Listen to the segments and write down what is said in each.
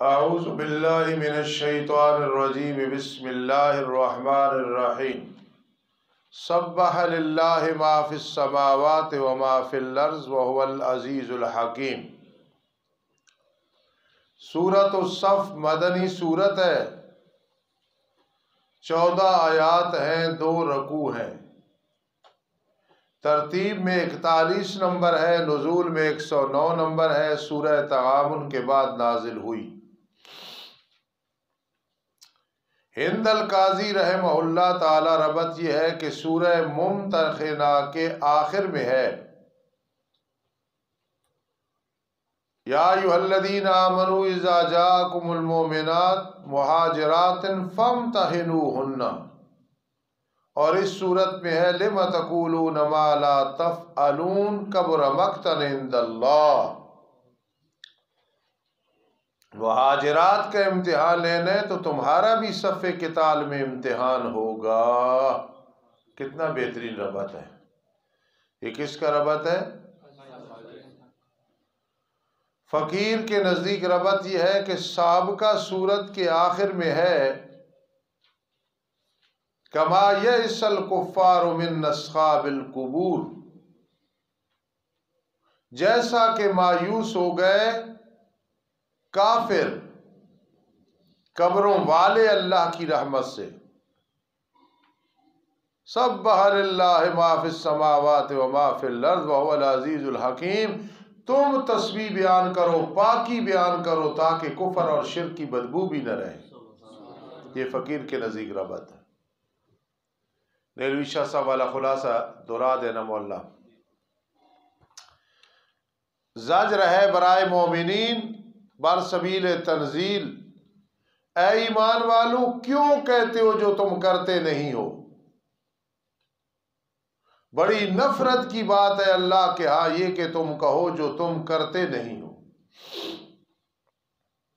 اعوذ باللہ من الشیطان الرجیم بسم اللہ الرحمن الرحیم سبح للہ ما فی السماوات وما فی الارض وهو العزیز الحکیم۔ سورۃ الصف مدنی سورت ہے، 14 آیات ہیں، 2 رکوع ہیں۔ ترتیب میں 41 نمبر ہے، نزول میں 109 نمبر ہے۔ سورہ تغابن کے بعد نازل ہوئی۔ ہند القاضی رحمہ اللہ تعالی ربط یہ ہے کہ سورہ ممتحنہ کے آخر میں ہے، یا ایھا الذین آمنوا اذا جاءکم المؤمنات مہاجرات فامتحنوہن، اور اس صورت میں ہے لم تقولون ما لا تفعلون کبر مقتا عند اللہ۔ مہاجرات کا امتحان لینا ہے تو تمہارا بھی صف قتال میں امتحان ہوگا۔ کتنا بہترین ربط ہے! یہ کس کا ربط ہے؟ فقیر کے نزدیک ربط یہ ہے کہ سابقہ سورت کے آخر میں ہے کما یئس الکفار من اصحاب القبور، جیسا کہ مایوس ہو گئے کافر قبروں والے اللہ کی رحمت سے۔ سبح للہ ما فی السماوات وما فی الارض وهو العزیز الحکیم۔ تم تسبیح بیان کرو، پاکی بیان کرو، تاکہ کفر اور شرک کی بدبو بھی نہ رہے۔ یہ فقیر کے نزدیک ربط ہے۔ نیلوی شاہ صاحب والا خلاصہ دورا دینا مولا۔ زجر ہے برائے مومنین بر سبیل تنزیل، اے ایمان والو کیوں کہتے ہو جو تم کرتے نہیں ہو؟ بڑی نفرت کی بات ہے اللہ کے ہاں یہ کہ تم کہو جو تم کرتے نہیں ہو۔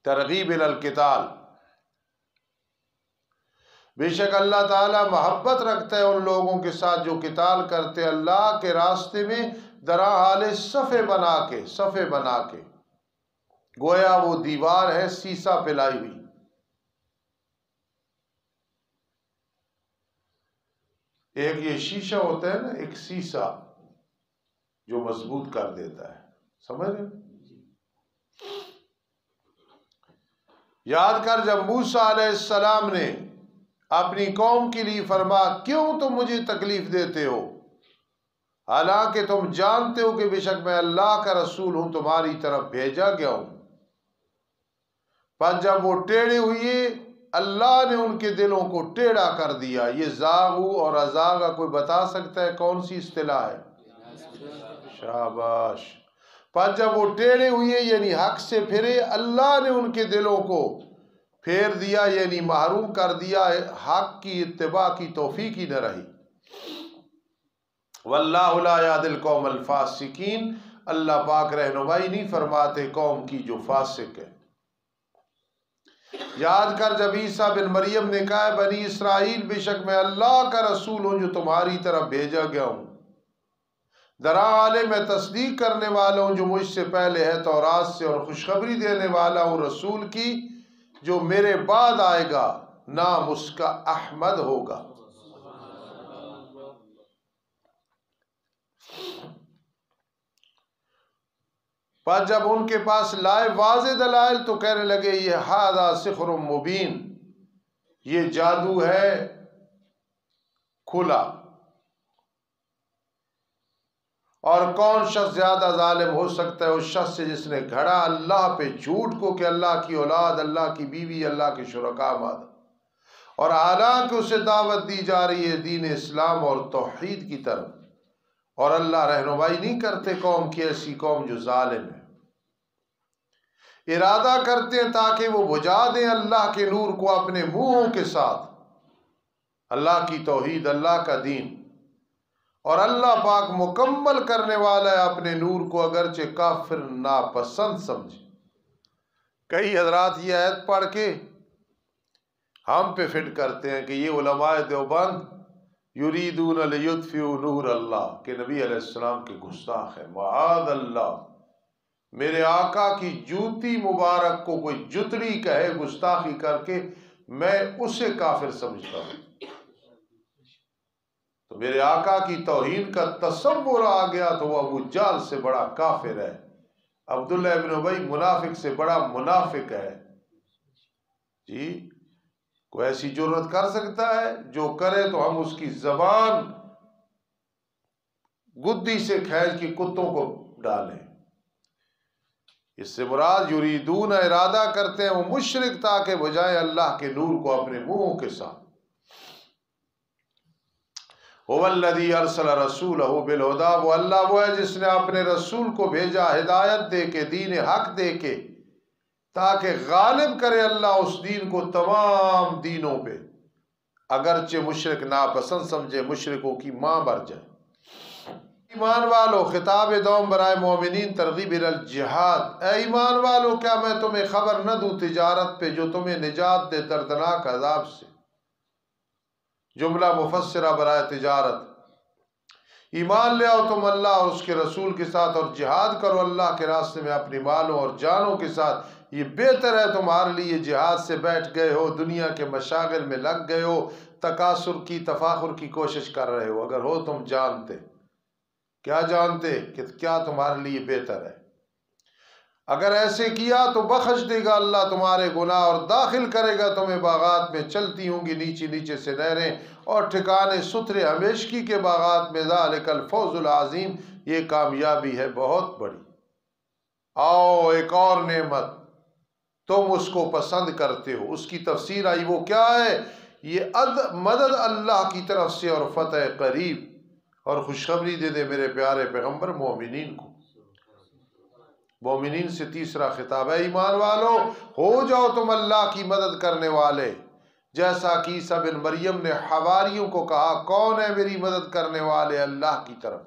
ترغیب الی القتال، بے شک اللہ تعالی محبت رکھتا ہے ان لوگوں کے ساتھ جو قتال کرتے اللہ کے راستے میں درا حال صفے بنا کے، گویا وہ دیوار ہے سیسا پلائی ہوئی۔ ایک یہ شیشہ ہوتا ہے نا، ایک سیسا جو مضبوط کر دیتا ہے، سمجھ رہے؟ یاد کر جب موسیٰ علیہ السلام نے اپنی قوم کے لیے فرمایا کیوں تم مجھے تکلیف دیتے ہو، حالانکہ تم جانتے ہو کہ بے شک میں اللہ کا رسول ہوں، تمہاری طرف بھیجا گیا ہوں۔ پر جب وہ ٹیڑھے ہوئے اللہ نے ان کے دلوں کو ٹیڑھا کر دیا۔ یہ زاغو اور ازاغا کوئی بتا سکتا ہے کون سی اصطلاح ہے؟ شاباش۔ پر جب وہ ٹیڑھے ہوئے یعنی حق سے پھرے، اللہ نے ان کے دلوں کو پھیر دیا یعنی محروم کر دیا، حق کی اتباع کی توفیق ہی نہ رہی۔ واللہ لا یہدی القوم الفاسقین، اللہ پاک رہنمائی نہیں فرماتے قوم کی جو فاسق ہے۔ یاد کر جب عیسیٰ بن مریم نے کہا بنی اسرائیل بے شک میں اللہ کا رسول ہوں جو تمہاری طرف بھیجا گیا ہوں، درا حال میں تصدیق کرنے والا ہوں جو مجھ سے پہلے ہے تورات سے، اور خوشخبری دینے والا ہوں رسول کی جو میرے بعد آئے گا، نام اس کا احمد ہوگا۔ پر جب ان کے پاس لائے واضح دلائل تو کہنے لگے یہ ھذا سحر مبین، یہ جادو ہے کھلا، اور کون شخص زیادہ ظالم ہو سکتا ہے اس شخص سے جس نے گھڑا اللہ پہ جھوٹ کو کہ اللہ کی اولاد، اللہ کی بیوی، اللہ کے شرکاء ماد، اور حالانکہ اسے دعوت دی جا رہی ہے دین اسلام اور توحید کی طرف، اور اللہ رہنمائی نہیں کرتے قوم کی، ایسی قوم جو ظالم ہے۔ ارادہ کرتے ہیں تاکہ وہ بجھا دیں اللہ کے نور کو اپنے منہوں کے ساتھ، اللہ کی توحید، اللہ کا دین، اور اللہ پاک مکمل کرنے والا ہے اپنے نور کو، اگرچہ کافر ناپسند سمجھے۔ کئی حضرات یہ آیت پڑھ کے ہم پہ فٹ کرتے ہیں کہ یہ علماء دیوبند یریدون لیطفئوا نور اللہ، کہ نبی علیہ السلام کے گستاخ ہیں، معاذ اللہ۔ میرے آقا کی جوتی مبارک کو کوئی جتڑی کہے گستاخی کر کے، میں اسے کافر سمجھتا ہوں۔ تو میرے آقا کی توہین کا تصور آ گیا تو وہ ابو جہل سے بڑا کافر ہے، عبداللہ ابن ابی منافق سے بڑا منافق ہے۔ جی کوئی ایسی جرات کر سکتا ہے؟ جو کرے تو ہم اس کی زبان گدی سے کھینچ کے کتوں کو ڈالیں۔ اس سے مراد یریدون ارادہ کرتے ہیں وہ مشرک تاکہ بجائے اللہ کے نور کو اپنے منہوں کے ساتھ۔ هو الذی ارسل رسولہ بالہدی، وہ اللہ وہ ہے جس نے اپنے رسول کو بھیجا ہدایت دے کے، دین حق دے کے، تاکہ غالب کرے اللہ اس دین کو تمام دینوں پہ، اگرچہ مشرک ناپسند سمجھے، مشرکوں کی ماں مر جائے۔ ایمان والو، خطاب دوم برائے مومنین، ترغیب الجہاد۔ اے ایمان والو، کیا میں تمہیں خبر نہ دوں تجارت پہ جو تمہیں نجات دے دردناک عذاب سے؟ جملہ مفسرہ برائے تجارت۔ ایمان لے آؤ تم اللہ اور اس کے رسول کے ساتھ، اور جہاد کرو اللہ کے راستے میں اپنی مالوں اور جانوں کے ساتھ۔ یہ بہتر ہے تمہارے لیے جہاد سے بیٹھ گئے ہو، دنیا کے مشاغل میں لگ گئے ہو، تکاثر کی، تفاخر کی کوشش کر رہے ہو۔ اگر ہو تم جانتے، کیا جانتے کہ کیا تمہارے لیے بہتر ہے؟ اگر ایسے کیا تو بخش دے گا اللہ تمہارے گناہ، اور داخل کرے گا تمہیں باغات میں، چلتی ہوں گی نیچے نیچے سے نہریں، اور ٹھکانے ستھرے ہمیشگی کے باغات میں۔ ذالک الفوز العظیم، یہ کامیابی ہے بہت بڑی۔ آؤ ایک اور نعمت، تم اس کو پسند کرتے ہو، اس کی تفسیر آئی، وہ کیا ہے؟ یہ مدد اللہ کی طرف سے اور فتح قریب، اور خوشخبری دے دے میرے پیارے پیغمبر مومنین کو۔ مومنین سے تیسرا خطاب ہے، ایمان والو ہو جاؤ تم اللہ کی مدد کرنے والے، جیسا کہ عیسیٰ بن مریم نے حواریوں کو کہا، کون ہے میری مدد کرنے والے؟ اللہ کی طرف۔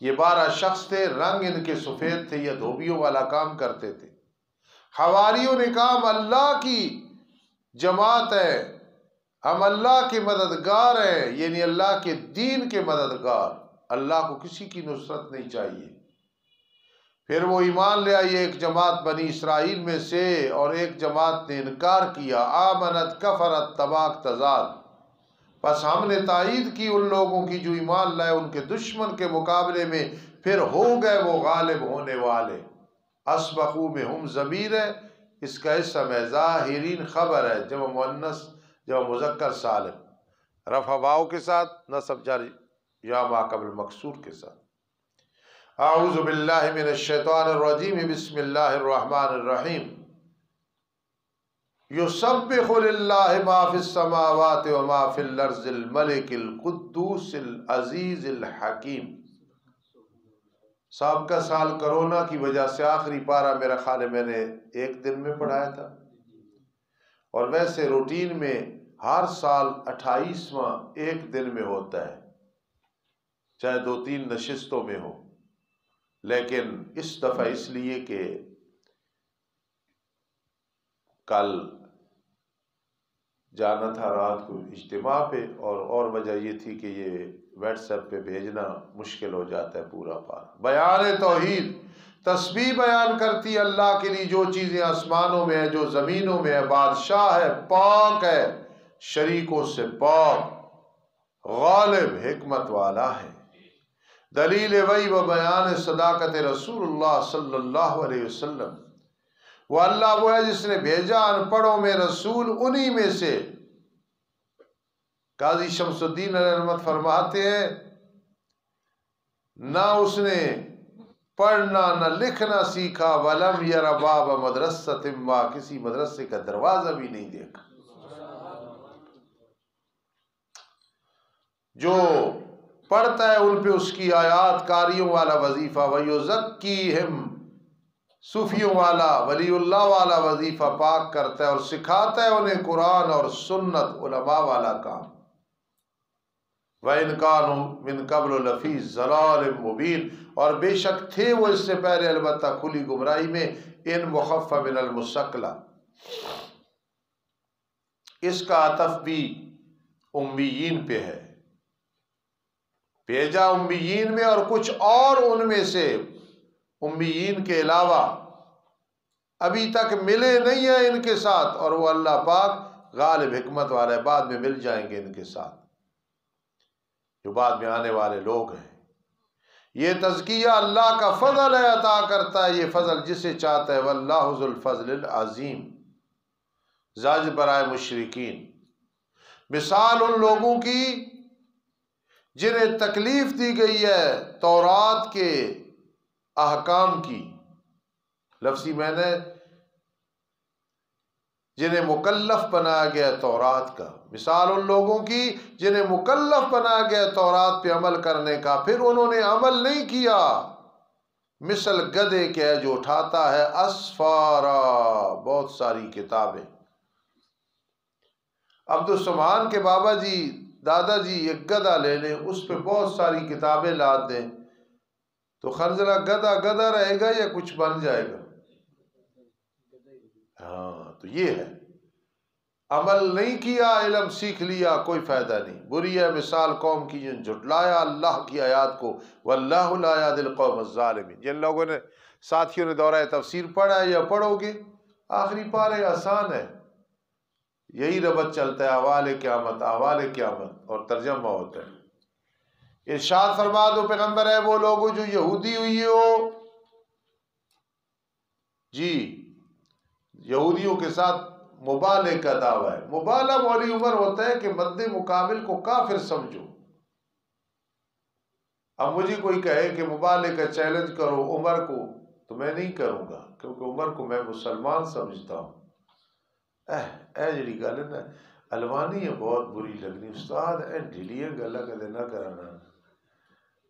یہ 12 شخص تھے، رنگ ان کے سفید تھے، یہ دھوبیوں والا کام کرتے تھے۔ حواریوں نے کہا ہم اللہ کی جماعت ہے، ہم اللہ کے مددگار ہیں، یعنی اللہ کے دین کے مددگار، اللہ کو کسی کی نصرت نہیں چاہیے۔ پھر وہ ایمان لے آئی ایک جماعت بنی اسرائیل میں سے، اور ایک جماعت نے انکار کیا، آمنت کفرت تباک تضاد۔ پس ہم نے تائید کی ان لوگوں کی جو ایمان لائے ان کے دشمن کے مقابلے میں، پھر ہو گئے وہ غالب ہونے والے۔ اسبقوا میں ہم ضمیر ہے، اس کا اسم ہے، ظاہرین خبر ہے، جمع مؤنث جمع مذکر سالم، رفع واو کے ساتھ، نصب جاری یا ما قبل مکسور کے ساتھ۔ اعوذ باللہ من الشیطان الرجیم، بسم اللہ الرحمن الرحیم۔ یسبح للہ ما فی السماوات وما فی الارض الملک القدوس العزیز الحکیم۔ سابقہ سال کرونا کی وجہ سے آخری پارہ میرا خیال ہے میں نے ایک دن میں پڑھایا تھا، اور ویسے روٹین میں ہر سال 28واں ایک دن میں ہوتا ہے، چاہے 2-3 نشستوں میں ہو، لیکن اس دفعہ اس لیے کہ کل جانا تھا رات کو اجتماع پہ، اور وجہ یہ تھی کہ یہ واٹس ایپ پہ بھیجنا مشکل ہو جاتا ہے پورا پارا۔ بیان توحید، تسبیح بیان کرتی ہے اللہ کے لیے جو چیزیں آسمانوں میں ہیں، جو زمینوں میں ہے، بادشاہ ہے، پاک ہے، شریکوں سے پاک، غالب، حکمت والا ہے۔ دلیل وحی و بیان صداقت رسول اللہ صلی اللہ علیہ وسلم، وہ اللہ وہ ہے جس نے بھیجا ان پڑھوں میں رسول، انہی میں سے۔ قاضی شمس الدین علیہ رحمت فرماتے ہیں، نہ اس نے پڑھنا نہ لکھنا سیکھا، وَلَمْ يَرَ بَابَ مَدْرَسَةٍ مَا، کسی مدرسے کا دروازہ بھی نہیں دیکھا۔ جو پڑھتا ہے ان پہ اس کی آیات کاریوں والا وظیفہ، وَيُزَكِّيهِمْ، صوفیوں والا، ولی اللہ والا وظیفہ پاک کرتا ہے، اور سکھاتا ہے انہیں قرآن اور سنت، علماء والا کام۔ وَإِنْ كَانُوا مِنْ قَبْلُ لَفِي ضَلَالٍ مُبِينٍ، اور بے شک تھے وہ اس سے پہلے البتہ کھلی گمراہی میں۔ ان مخفف من المثقلہ، اس کا عطف بھی امیین پہ ہے، بھیجا امیین میں، اور کچھ اور ان میں سے امیین کے علاوہ ابھی تک ملے نہیں ہیں ان کے ساتھ، اور وہ اللہ پاک غالب حکمت والا ہے، بعد میں مل جائیں گے ان کے ساتھ، جو بعد میں آنے والے لوگ ہیں۔ یہ تزکیہ اللہ کا فضل ہے، عطا کرتا ہے یہ فضل جسے چاہتا ہے، واللہ ذو الفضل العظیم۔ زجر برائے مشرکین، مثال ان لوگوں کی جنہیں تکلیف دی گئی ہے تورات کے احکام کی، لفظی معنی جنہیں مکلف بنایا گیا تورات کا، مثال ان لوگوں کی جنہیں مکلف بنایا گیا تورات پہ عمل کرنے کا، پھر انہوں نے عمل نہیں کیا، مثل گدھے کے جو اٹھاتا ہے اسفارا، بہت ساری کتابیں۔ عبدالسبحان کے بابا جی، دادا جی ایک گدھا لے لیں، اس پہ بہت ساری کتابیں لاد دیں، تو خرزلہ گدھا گدھا رہے گا یا کچھ بن جائے گا؟ ہاں، تو یہ ہے، عمل نہیں کیا، علم سیکھ لیا، کوئی فائدہ نہیں۔ بری ہے مثال قوم کی جن جھٹلایا اللہ کی آیات کو، واللہ لا یہدی القوم الظالمین۔ جن لوگوں نے، ساتھیوں نے دورہ تفسیر پڑھا ہے یا پڑھو گے، آخری پارے آسان ہے، یہی ربط چلتا ہے، احوال قیامت احوال قیامت، اور ترجمہ ہوتا ہے۔ ارشاد فرما دو پیغمبر ہے وہ لوگ جو یہودی ہوئی ہو، جی یہودیوں کے ساتھ مبالغہ کا دعویٰ ہے۔ مبالغہ مولی عمر ہوتا ہے کہ مد مقابل کو کافر سمجھو۔ اب مجھے کوئی کہے کہ مبالغہ کا چیلنج کرو عمر کو، تو میں نہیں کروں گا، کیونکہ عمر کو میں مسلمان سمجھتا ہوں۔ اے جڑی گل ہے نا، الوانی ہے بہت بری لگنی، استاد اے ڈھیلیاں گلا کدے نہ کرانا۔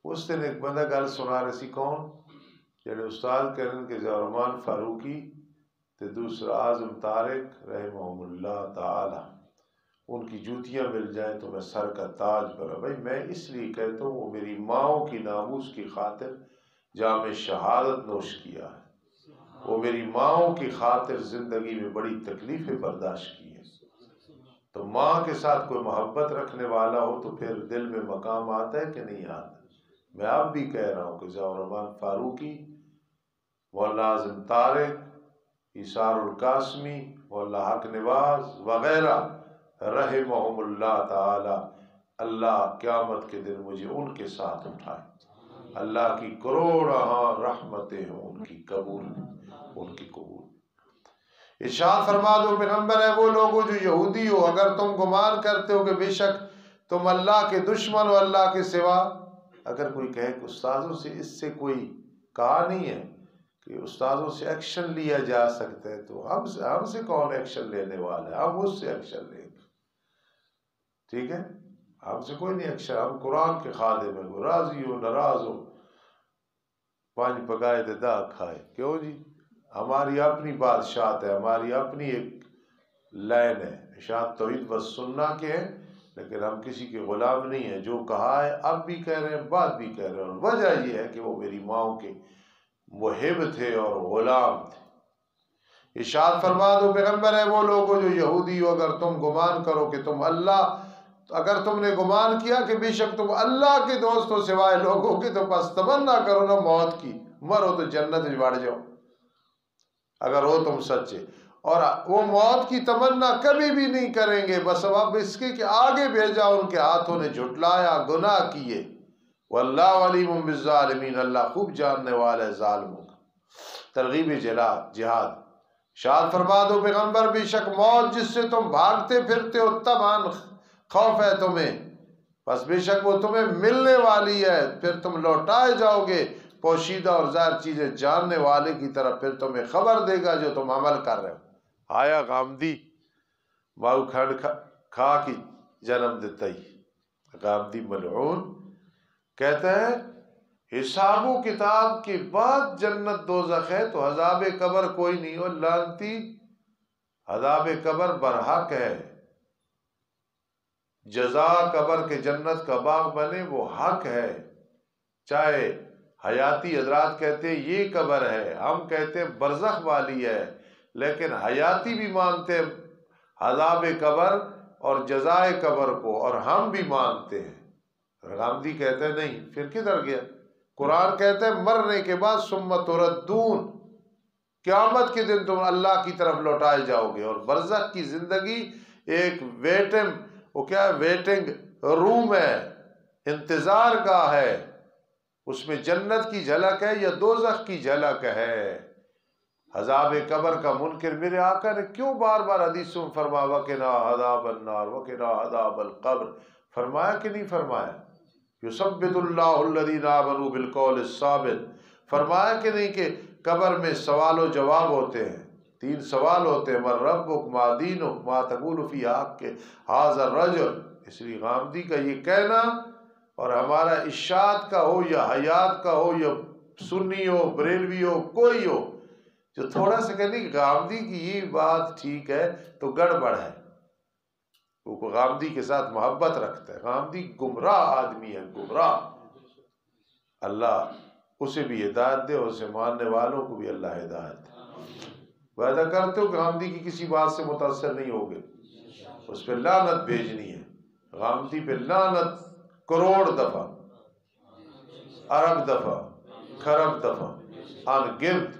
اس دن ایک بندہ گل سنا رہے سی، کون؟ جڑے استاد کہنے کہ رحمان فاروقی تے دوسرا اعظم طارق رحمہم اللہ تعالی، ان کی جوتیاں مل جائیں تو میں سر کا تاج بنا۔ بھائی میں اس لیے کہتا ہوں، وہ میری ماؤں کی ناموس کی خاطر جام شہادت نوش کیا ہے، وہ میری ماؤں کی خاطر زندگی میں بڑی تکلیفیں برداشت کی ہیں۔ تو ماں کے ساتھ کوئی محبت رکھنے والا ہو تو پھر دل میں مقام آتا ہے کہ نہیں آتا؟ میں اب بھی کہہ رہا ہوں کہ ضیاء الرحمن فاروقی، مولانا اعظم طارق، ایثار القاسمی، مولانا حق نواز وغیرہ رحمہم اللہ تعالی، اللہ قیامت کے دن مجھے ان کے ساتھ اٹھائے۔ اللہ کی کروڑاں رحمتیں ہوں ان کی قبول، ان کی قبول۔ ارشاد فرما دو پیغمبر ہے وہ لوگ جو یہودی ہو، اگر تم گمان کرتے ہو کہ بے شک تم اللہ کے دشمن ہو اللہ کے سوا، اگر کوئی کہے کہ استاذوں سے اس سے کوئی کہا نہیں ہے کہ استاذوں سے ایکشن لیا جا سکتا ہے، تو ہم سے کون ایکشن لینے والا ہے؟ ہم اس سے ایکشن لیں گے، ٹھیک ہے؟ ہم سے کوئی نہیں ایکشن، ہم قرآن کے خادم ہیں، راضی ہو ناراض ہو، پانچ پکائے دے دا کھائے، کیوں جی؟ ہماری اپنی بادشاہت ہے، ہماری اپنی ایک لائن ہے، اشاعت توحید و سنہ کے ہیں، لیکن ہم کسی کے غلام نہیں ہیں۔ جو کہا ہے اب بھی کہہ رہے ہیں، بعد بھی کہہ رہے ہیں، اور وجہ یہ ہے کہ وہ میری ماؤں کے محب تھے اور غلام تھے۔ ارشاد فرما دو پیغمبر ہے وہ لوگ جو یہودی ہو، اگر تم گمان کرو کہ تم اللہ، اگر تم نے گمان کیا کہ بے شک تم اللہ کے دوست ہو سوائے لوگوں کے، تو بس تمنا کرو نا موت کی، مرو تو جنت میں بڑھ جاؤ اگر ہو تم سچے، اور وہ موت کی تمنا کبھی بھی نہیں کریں گے بسبب اس کے کہ آگے بھیجا ان کے ہاتھوں نے جھٹلایا، گناہ کیے۔ واللہ علیم بالظالمین، اللہ خوب جاننے والا ہے ظالموں کا۔ ترغیب جہاد، شاد فرما دو پیغمبر بے شک موت جس سے تم بھاگتے پھرتے ہو طبعاً خوف ہے تمہیں، بس بے شک وہ تمہیں ملنے والی ہے، پھر تم لوٹائے جاؤ گے پوشیدہ اور ظاہر چیزیں جاننے والے کی طرف، پھر تمہیں خبر دے گا جو تم عمل کر رہے ہو۔ آیا غامدی ماؤ کھنڈ کھا کی جنم دیتا ہی، غامدی ملعون کہتا ہے حساب و کتاب کے بعد جنت دوزخ ہے تو عذاب قبر کوئی نہیں ہو، لعنتی عذاب قبر برحق ہے، جزا قبر کے جنت کا باغ بنے وہ حق ہے۔ چاہے حیاتی حضرات کہتے ہیں یہ قبر ہے، ہم کہتے ہیں برزخ والی ہے، لیکن حیاتی بھی مانتے ہیں عذاب قبر اور جزائے قبر کو، اور ہم بھی مانتے ہیں غامدی کہتے ہیں نہیں، پھر کدھر گیا؟ قرآن کہتے ہیں مرنے کے بعد ثم تردون، قیامت کے دن تم اللہ کی طرف لوٹائے جاؤ گے. اور برزخ کی زندگی ایک ویٹنگ روم ہے، انتظار گاہ ہے. اس میں جنت کی جھلک ہے یا دوزخ کی جھلک ہے. عذاب قبر کا منکر میرے آقا نے کیوں بار بار حدیثوں میں فرمایا وقنا عذاب النار وقنا عذاب القبر، فرمایا کہ نہیں فرمایا؟ یثبت اللہ الذین آمنوا بالقول الثابت، فرمایا کہ نہیں کہ قبر میں سوال و جواب ہوتے ہیں، 3 سوال ہوتے ہیں، من ربک ما دینک ما تقول فی حق ھذا الرجل. اس لیے غامدی کا یہ کہنا اور ہمارا اشاعت کا ہو یا حیات کا ہو یا سنی ہو بریلوی ہو کوئی ہو، جو تھوڑا سا کہنے کہ غامدی کی یہ بات ٹھیک ہے تو گڑبڑ ہے، وہ غامدی کے ساتھ محبت رکھتا ہے. غامدی گمراہ آدمی ہے، گمراہ. اللہ اسے بھی ہدایت دے اور اسے ماننے والوں کو بھی اللہ ہدایت دے. وعدہ کرتے ہو کہ غامدی کی کسی بات سے متاثر نہیں ہوگے؟ اس پہ لعنت بھیجنی ہے، غامدی پہ لعنت کروڑ دفعہ، ارب دفعہ، خرب دفعہ، ان گنت.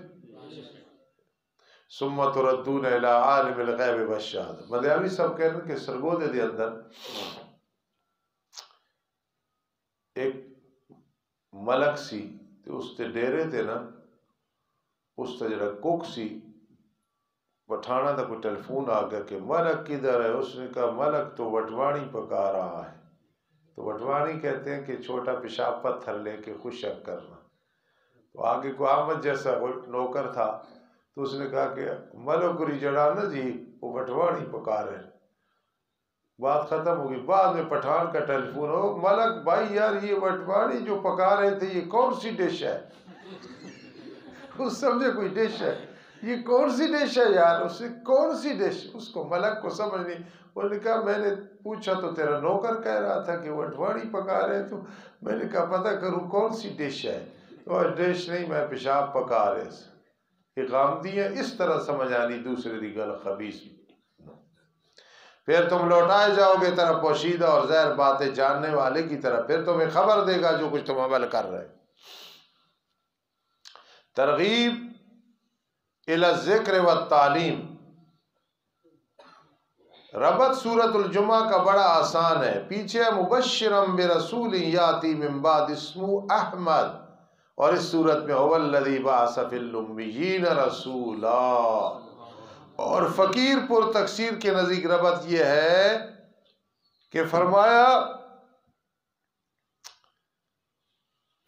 ثم تردون الی عالم الغیب والشہادہ. مدیاوی صاحب کہنے کہ سرگودے دے اندر ایک ملک سی تو اس تے ڈیرے تے نا، اس تے جڑا کوک سی پٹھانا تھا، کوئی ٹیلی فون آ گیا کہ ملک کدھر ہے؟ اس نے کہا ملک تو وٹوانی پکا رہا ہے. تو وٹوانی کہتے ہیں کہ چھوٹا پیشاب پتھر لے کے خشک کرنا. تو آگے کو احمد جیسا نوکر تھا تو اس نے کہا کہ ملک گری جڑا نا جی وہ وٹوانی پکا رہے. بات ختم ہوگی. بعد میں پٹھان کا ٹیلی فون ہو، ملک بھائی یار یہ وٹوانی جو پکا رہے تھے یہ کون سی ڈش ہے؟ اس سمجھے کوئی ڈش ہے، یہ کون سی ڈش ہے یار؟ اس سے کون سی ڈش؟ اس کو ملک کو سمجھ نہیں. انہوں نے کہا میں نے پوچھا تو تیرا نوکر کہہ رہا تھا کہ وٹوانی پکا رہے، تو میں نے کہا پتہ کروں کون سی ڈش ہے. تو ڈش نہیں، میں پیشاب پکا رہے. کہ غامدی ہے اس طرح سمجھ آنی دوسرے دی گل خبیث. پھر تم لوٹائے جاؤ گے طرف پوشیدہ اور زہر باتیں جاننے والے کی طرف، پھر تمہیں خبر دے گا جو کچھ تم عمل کر رہے. ترغیب الی الذکر والتعلیم. ربط سورۃ الجمعہ کا بڑا آسان ہے. پیچھے مبشرا برسول یاتی من بعد اسمہ احمد، اور اس صورت میں هو الذی بعث فی الامیین رسولا. اور فقیر پر تکثیر کے نزدیک ربط یہ ہے کہ فرمایا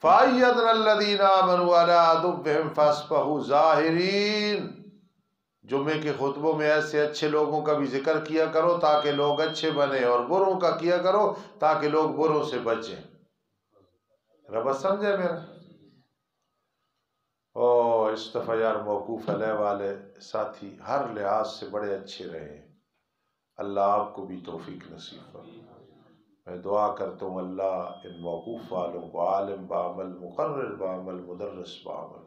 فَأَيَّدْنَا الَّذِينَ آمَنُوا عَلَىٰ عَدُوِّهِمْ فَأَصْبَحُوا ظَاهِرِينَ. جمعے کے خطبوں میں ایسے اچھے لوگوں کا بھی ذکر کیا کرو تاکہ لوگ اچھے بنیں، اور بروں کا کیا کرو تاکہ لوگ بروں سے بچیں. ربط سمجھے میرا؟ اس دفعہ یار موقوف علیہ والے ساتھی ہر لحاظ سے بڑے اچھے رہے. اللہ آپ کو بھی توفیق نصیب فرمائے. میں دعا کرتا ہوں اللہ ان موقوف والوں کو عالم بعمل، مقرر بعمل، مدرس بعمل،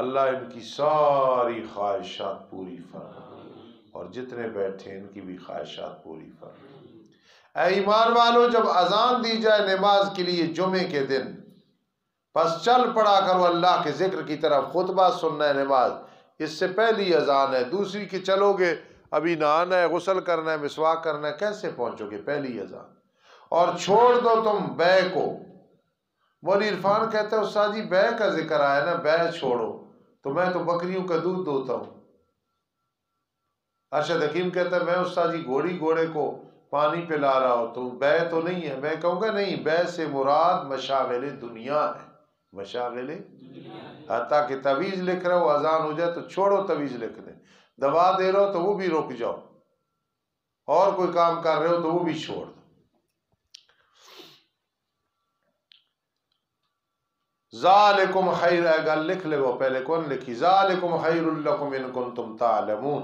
اللہ ان کی ساری خواہشات پوری فرمائے، اور جتنے بیٹھے ان کی بھی خواہشات پوری فرمائے. اے ایمان والو، جب اذان دی جائے نماز کے لیے جمعے کے دن، پس چل پڑا کرو اللہ کے ذکر کی طرف. خطبہ سننا ہے، نماز اس سے پہلی اذان ہے. دوسری کہ چلو گے ابھی نہانا ہے، غسل کرنا ہے، مسواک کرنا ہے، کیسے پہنچو گے؟ پہلی اذان. اور چھوڑ دو تم بے کو. مولوی عرفان کہتا ہے استاد جی بے کا ذکر آیا نا، بے چھوڑو، تو میں تو بکریوں کا دودھ دوتا ہوں. ارشد حکیم کہتا ہے میں استاد جی گھوڑے کو پانی پلا رہا ہوں، تو بے تو نہیں ہے. میں کہوں گا نہیں، بے سے مراد مشاغل دنیا ہے، مشاغل حتیٰ کہ تعویذ لکھ رہے ہو اذان ہو جائے تو چھوڑو تعویذ لکھنے، دوا دے رہے ہو تو وہ بھی رک جاؤ، اور کوئی کام کر رہے ہو تو وہ بھی چھوڑ دو. ذالکم خیر، گل لکھ لے وہ پہلے کون لکھی، ذالکم خیر لکم ان کنتم تعلمون.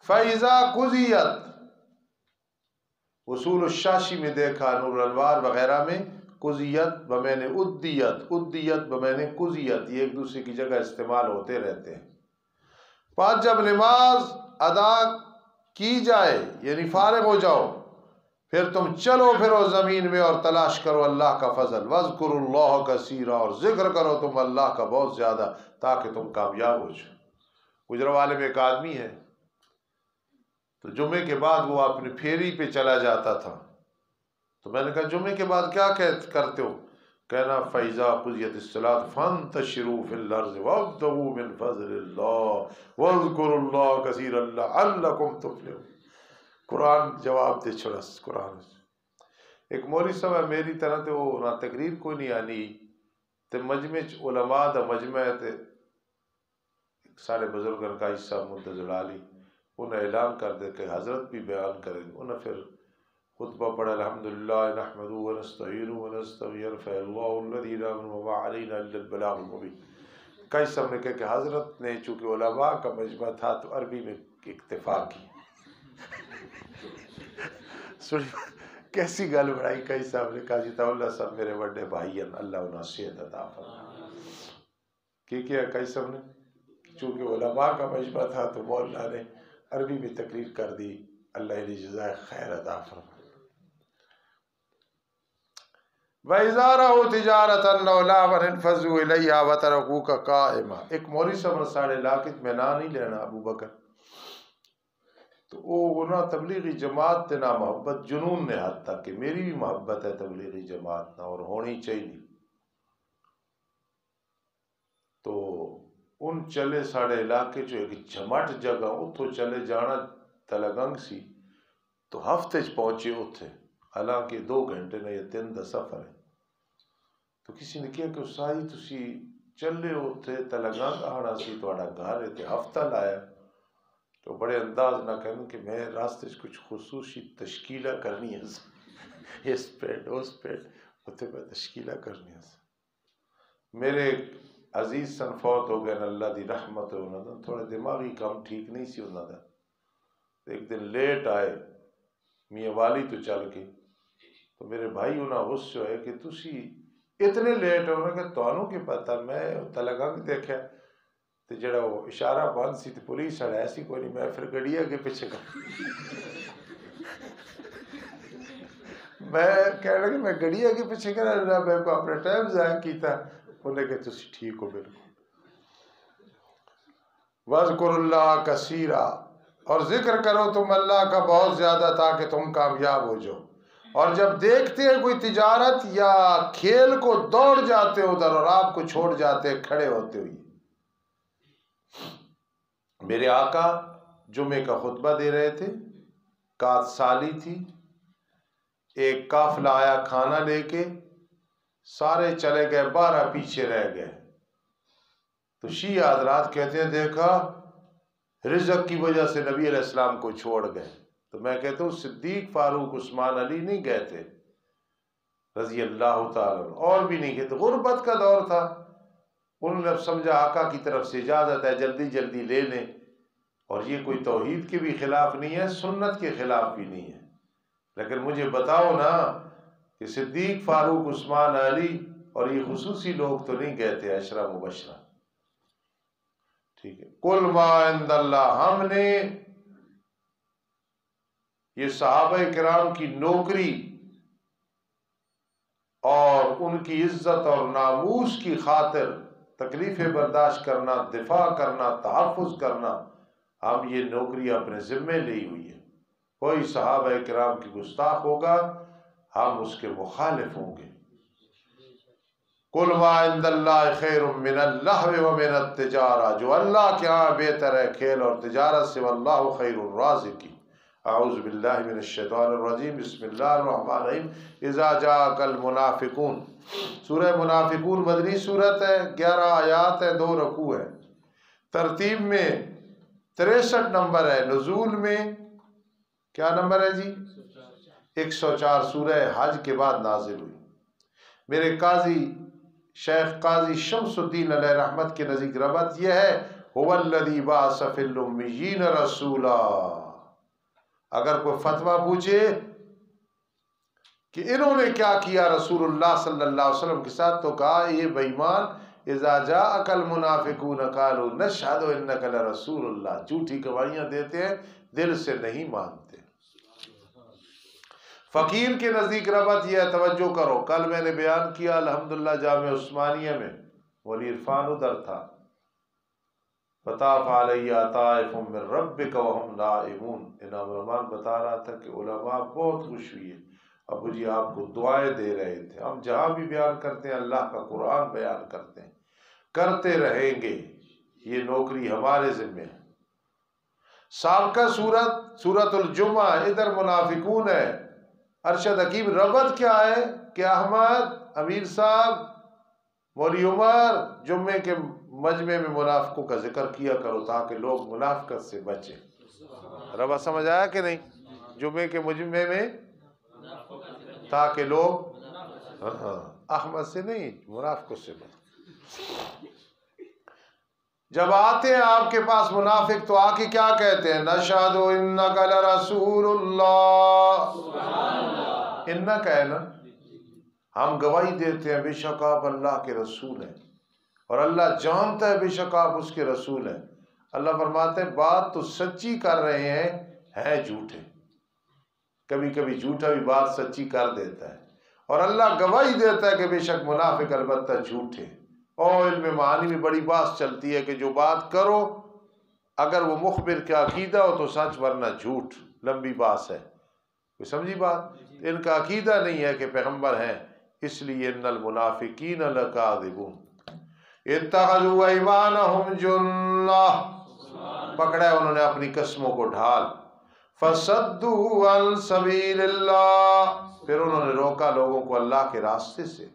فَإِذَا قُضِيَتْ، اصول الشاشی میں دیکھا، نور الانوار وغیرہ میں، قضیت بمعنی ادیت بمعنی قضیت، یہ ایک دوسرے کی جگہ استعمال ہوتے رہتے ہیں. پانچ جب نماز ادا کی جائے یعنی فارغ ہو جاؤ، پھر تم چلو پھرو زمین میں اور تلاش کرو اللہ کا فضل، وَاذْكُرُوا اللَّهَ كَثِيرًا، اور ذکر کرو تم اللہ کا بہت زیادہ تاکہ تم کامیاب ہو جاؤ۔ گجرالوالے میں ایک آدمی ہے، تو جمعے کے بعد وہ اپنی پھیری پہ چلا جاتا تھا، تو میں نے کہا جمعے کے بعد کیا کرتے ہو؟ کہنا فَإِذَا قُضِيَتِ الصَّلَاةُ فَانتَشِرُوا فِي الْأَرْضِ وَابْتَغُوا مِن فَضْلِ اللَّهِ وَاذْكُرُوا اللَّهَ كَثِيرًا لَعَلَّكُمْ تُفْلِحُونَ۔ قرآن جواب دے چھوڑا قرآن۔ ایک مولوی صاحب ہے میری طرح تے وہ نہ تقریر کوئی نہیں آنی تے مجمع علماء دا مجمع تے سارے بزرگوں کا حصہ منتظر علی انہیں اعلان کر دے کہ حضرت بھی بیان کریں، انہیں پھر خطبہ پڑھا الحمدللہ نحمدہ ونستعینہ ونستغفرہ فاللہ الذی لا وما علینا الا البلاغ المبین۔ کئی سب نے کہا کہ حضرت نے چونکہ علماء کا مجمع تھا تو عربی میں اکتفا کی۔ کیسی گل بڑھائی، کئی صاحب نے کہا جی اللہ صاحب میرے بڑے بھائی ہیں، اللہ انہیں صحت عطا فرمائے۔ کی کیا کئی صاحب نے چونکہ علماء کا مجمع تھا تو مولانا نے عربی میں تقریر کر دی، اللہ انہیں جزائے خیر عطا فرمائے۔ وَإِذَا رَأَوْا تِجَارَةً أَوْ لَهْوًا انفَضُّوا إِلَيْهَا وَتَرَكُوكَ قَائِمًا۔ ایک مولوی صاحب نے ساڑھے علاقے میں نام نہیں لینا ابو بکر، تو وہ نہ تبلیغی جماعت تے نہ محبت، جنون نے حد تک کہ میری بھی محبت ہے تبلیغی جماعت نہ اور ہونی چاہیے، تو ان چلے ساڑھے علاقے جو ایک جھمٹ جگہ اتھو چلے جانا تلگنگ سی، تو ہفتے پہنچے اتھے، حالانکہ 2 گھنٹے نے یا 3 دا سفر ہے۔ تو کسی نے کہا کہ سائی تسی چلے اتھے تلگنگ آنا سی تھوڑا گھر ہے تے ہفتہ لایا، تو بڑے انداز نہ کہنے کہ میں راستے سے کچھ خصوصی تشکیلہ کرنی ہے، اس پیٹ اس پیٹ اتھے میں تشکیلہ کرنی ہے۔ میرے عزیز سن فوت ہو گئے اللہ دی رحمت ہے، انہوں نے تھوڑا دماغی کام ٹھیک نہیں سی انہوں نے، ایک دن لیٹ آئے میاں والی تو چل کے، تو میرے بھائی انہاں غصے ہوئے کہ تسی اتنے لیٹ ہو، کہ تانوں کی پتہ میں تلگنگ دیکھا تو جڑا وہ اشارہ بند سی تو پولیس آڑا ایسی کوئی نہیں، میں پھر گڑیا کے پیچھے کر میں کہہ لگا میں گڑیا کے پیچھے کر رہا، میں کو اپنا ٹائم ضائع کیتا، انہیں کہ تسی ٹھیک ہو بالکل۔ وَاذْكُرُوا اللَّهَ كَثِيرًا، اور ذکر کرو تم اللہ کا بہت زیادہ تاکہ تم کامیاب ہو جاؤ، اور جب دیکھتے ہیں کوئی تجارت یا کھیل کو دوڑ جاتے ادھر اور آپ کو چھوڑ جاتے کھڑے ہوتے ہوئے۔ میرے آقا جمعے کا خطبہ دے رہے تھے، کات سالی تھی، ایک قافلہ آیا کھانا لے کے، سارے چلے گئے، 12 پیچھے رہ گئے، تو شیعہ حضرات کہتے ہیں دیکھا رزق کی وجہ سے نبی علیہ السلام کو چھوڑ گئے، تو میں کہتا ہوں صدیق فاروق عثمان علی نہیں گئے تھے رضی اللہ تعالیٰ، اور بھی نہیں گئے تھے، غربت کا دور تھا، انہوں نے سمجھا آقا کی طرف سے اجازت ہے جلدی جلدی لے لیں، اور یہ کوئی توحید کے بھی خلاف نہیں ہے، سنت کے خلاف بھی نہیں ہے، لیکن مجھے بتاؤ نا کہ صدیق فاروق عثمان علی اور یہ خصوصی لوگ تو نہیں گئے تھے 10 مبشرہ، ٹھیک ہے۔ قل ما عند اللہ، ہم نے یہ صحابہ کرام کی نوکری اور ان کی عزت اور ناموس کی خاطر تکلیفیں برداشت کرنا، دفاع کرنا، تحفظ کرنا، ہم یہ نوکری اپنے ذمے لی ہوئی ہے، کوئی صحابہ کرام کی گستاخ ہوگا ہم اس کے مخالف ہوں گے۔ قل ما عند اللہ خیر من اللہو ومن التجارہ، جو اللہ کے ہاں بہتر ہے کھیل اور تجارت سے، واللہ خیر الرازقین۔ اعوذ باللہ من الشیطان الرجیم، بسم اللہ الرحمن الرحیم۔ اذا جاءک المنافقون، سورہ منافقون مدنی صورت ہے، 11 آیات ہیں، 2 رکوع ہیں، ترتیب میں 63 نمبر ہے، نزول میں کیا نمبر ہے جی؟ 104، سورہ حج کے بعد نازل ہوئی۔ میرے قاضی شیخ قاضی شمس الدین علیہ رحمت کے نزدیک ربط یہ ہے، هو الذی بعث فی الامیین رسولا۔ اگر کوئی فتویٰ پوچھے کہ انہوں نے کیا کیا رسول اللہ صلی اللہ علیہ وسلم کے ساتھ، تو کہا یہ بے ایمان، اذا جاءک المنافقون قالوا نشہد انک لرسول اللہ، جھوٹی گواہیاں دیتے ہیں، دل سے نہیں مانتے۔ فقیر کے نزدیک ربط یہ ہے، توجہ کرو، کل میں نے بیان کیا الحمدللہ جامع عثمانیہ میں، ولی عرفان ادھر تھا، فطاف علیہ طائف من ربک وہم نائمون، انعام الرحمن بتا رہا تھا کہ علماء بہت خوش ہوئی ہے، ابو جی آپ کو دعائیں دے رہے تھے، ہم جہاں بھی بیان کرتے ہیں اللہ کا قرآن بیان کرتے ہیں، کرتے رہیں گے، یہ نوکری ہمارے ذمہ ہے۔ سابقہ سورت الجمعہ، ادھر منافقون ہے، ارشد حکیم ربط کیا ہے کہ احمد، امیر صاحب، مولوی عمر، جمعے کے مجمع میں منافقوں کا ذکر کیا کرو تاکہ لوگ منافقت سے بچیں۔ ربط سمجھ آیا کہ نہیں؟ جمعے کے مجمع میں تاکہ لوگ احمد سے نہیں، منافقوں سے بچیں۔ جب آتے ہیں آپ کے پاس منافق تو آ کے کیا کہتے ہیں؟ نشہد انک لرسول اللہ، انک ہے نا، ہم گواہی دیتے ہیں بے شک آپ اللہ کے رسول ہیں، اور اللہ جانتا ہے بے شک آپ اس کے رسول ہیں۔ اللہ فرماتے ہیں بات تو سچی کر رہے ہیں جھوٹے، کبھی کبھی جھوٹا بھی بات سچی کر دیتا ہے، اور اللہ گواہی دیتا ہے کہ بے شک منافق البتہ جھوٹے۔ اور علم معانی میں بڑی بات چلتی ہے کہ جو بات کرو اگر وہ مخبر کا عقیدہ ہو تو سچ ورنہ جھوٹ، لمبی بات ہے، کوئی سمجھی بات؟ ان کا عقیدہ نہیں ہے کہ پیغمبر ہیں، اس لیے ان المنافقین لکاذبون اتخذوا ایمانہم جنہ، پکڑا ہے انہوں نے اپنی قسموں کو ڈھال، فصدوا عن سبیل اللہ، پھر انہوں نے روکا لوگوں کو اللہ کے راستے سے،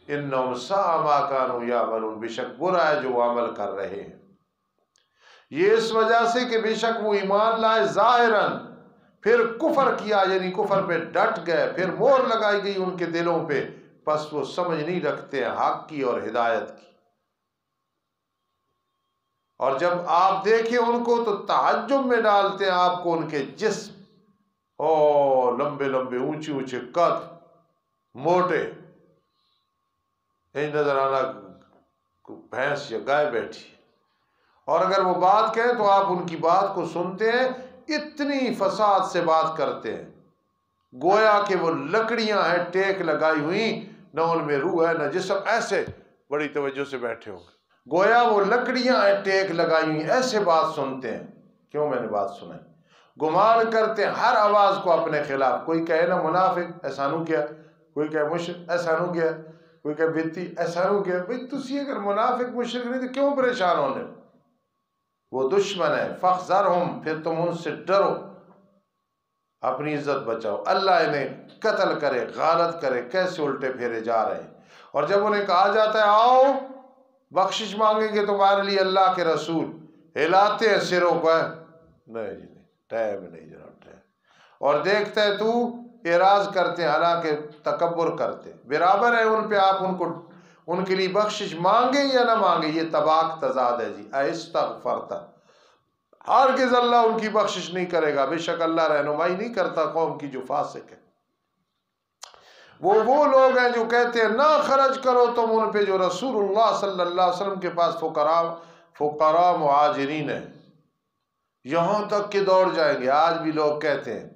انہم ساء ما کانوا یعملون، بے شک برا ہے جو وہ عمل کر رہے ہیں۔ یہ اس وجہ سے کہ بے شک وہ ایمان لائے ظاہراً، پھر کفر کیا، یعنی کفر پہ ڈٹ گئے، پھر مہر لگائی گئی ان کے دلوں پہ، پس وہ سمجھ نہیں رکھتے ہیں حق کی اور ہدایت کی۔ اور جب آپ دیکھیں ان کو تو تعجب میں ڈالتے ہیں آپ کو ان کے جسم، لمبے لمبے اونچے اونچے قد، موٹے، نہیں نظر آنا بھینس یا گائے بیٹھی، اور اگر وہ بات کہیں تو آپ ان کی بات کو سنتے ہیں، اتنی فساد سے بات کرتے ہیں گویا کہ وہ لکڑیاں ہیں ٹیک لگائی ہوئی، نہ ان میں روح ہے نہ جسم، ایسے بڑی توجہ سے بیٹھے ہوں گے، گویا وہ لکڑیاں ہیں ٹیک لگائی ہوئی، ایسے بات سنتے ہیں۔ کیوں میں نے بات سنائی؟ گمان کرتے ہیں ہر آواز کو اپنے خلاف، کوئی کہے نا منافق ایسا نو کیا، کوئی کہے مشرک ایسا نو کیا، کوئی کہے بدتی ایسا نو کیا۔ بھئی تسی اگر منافق مشرک نہیں تو کیوں پریشان ہونے؟ وہ دشمن ہے، فاحذرہم، پھر تم ان سے ڈرو، اپنی عزت بچاؤ، اللہ انہیں قتل کرے، غارت کرے، کیسے الٹے پھیرے جا رہے ہیں۔ اور جب انہیں کہا جاتا ہے آؤ بخشش مانگیں گے تمہارے لیے اللہ کے رسول، ہلاتے ہیں سروں کو، نہیں جی نہیں، ٹائم نہیں جناب ٹائم، اور دیکھتا ہے تو اعراض کرتے ہیں، حالانکہ تکبر کرتے، برابر ہے ان پہ، آپ ان کے لیے بخشش مانگیں یا نہ مانگیں، یہ طباق تضاد ہے جی۔ استغفرت، ہرگز اللہ ان کی بخشش نہیں کرے گا، بے شک اللہ رہنمائی نہیں کرتا قوم کی جو فاسق ہے۔ وہ لوگ ہیں جو کہتے ہیں نہ خرچ کرو تم ان پہ جو رسول اللہ صلی اللہ علیہ وسلم کے پاس فقراء مہاجرین ہیں، یہاں تک کہ دوڑ جائیں گے۔ آج بھی لوگ کہتے ہیں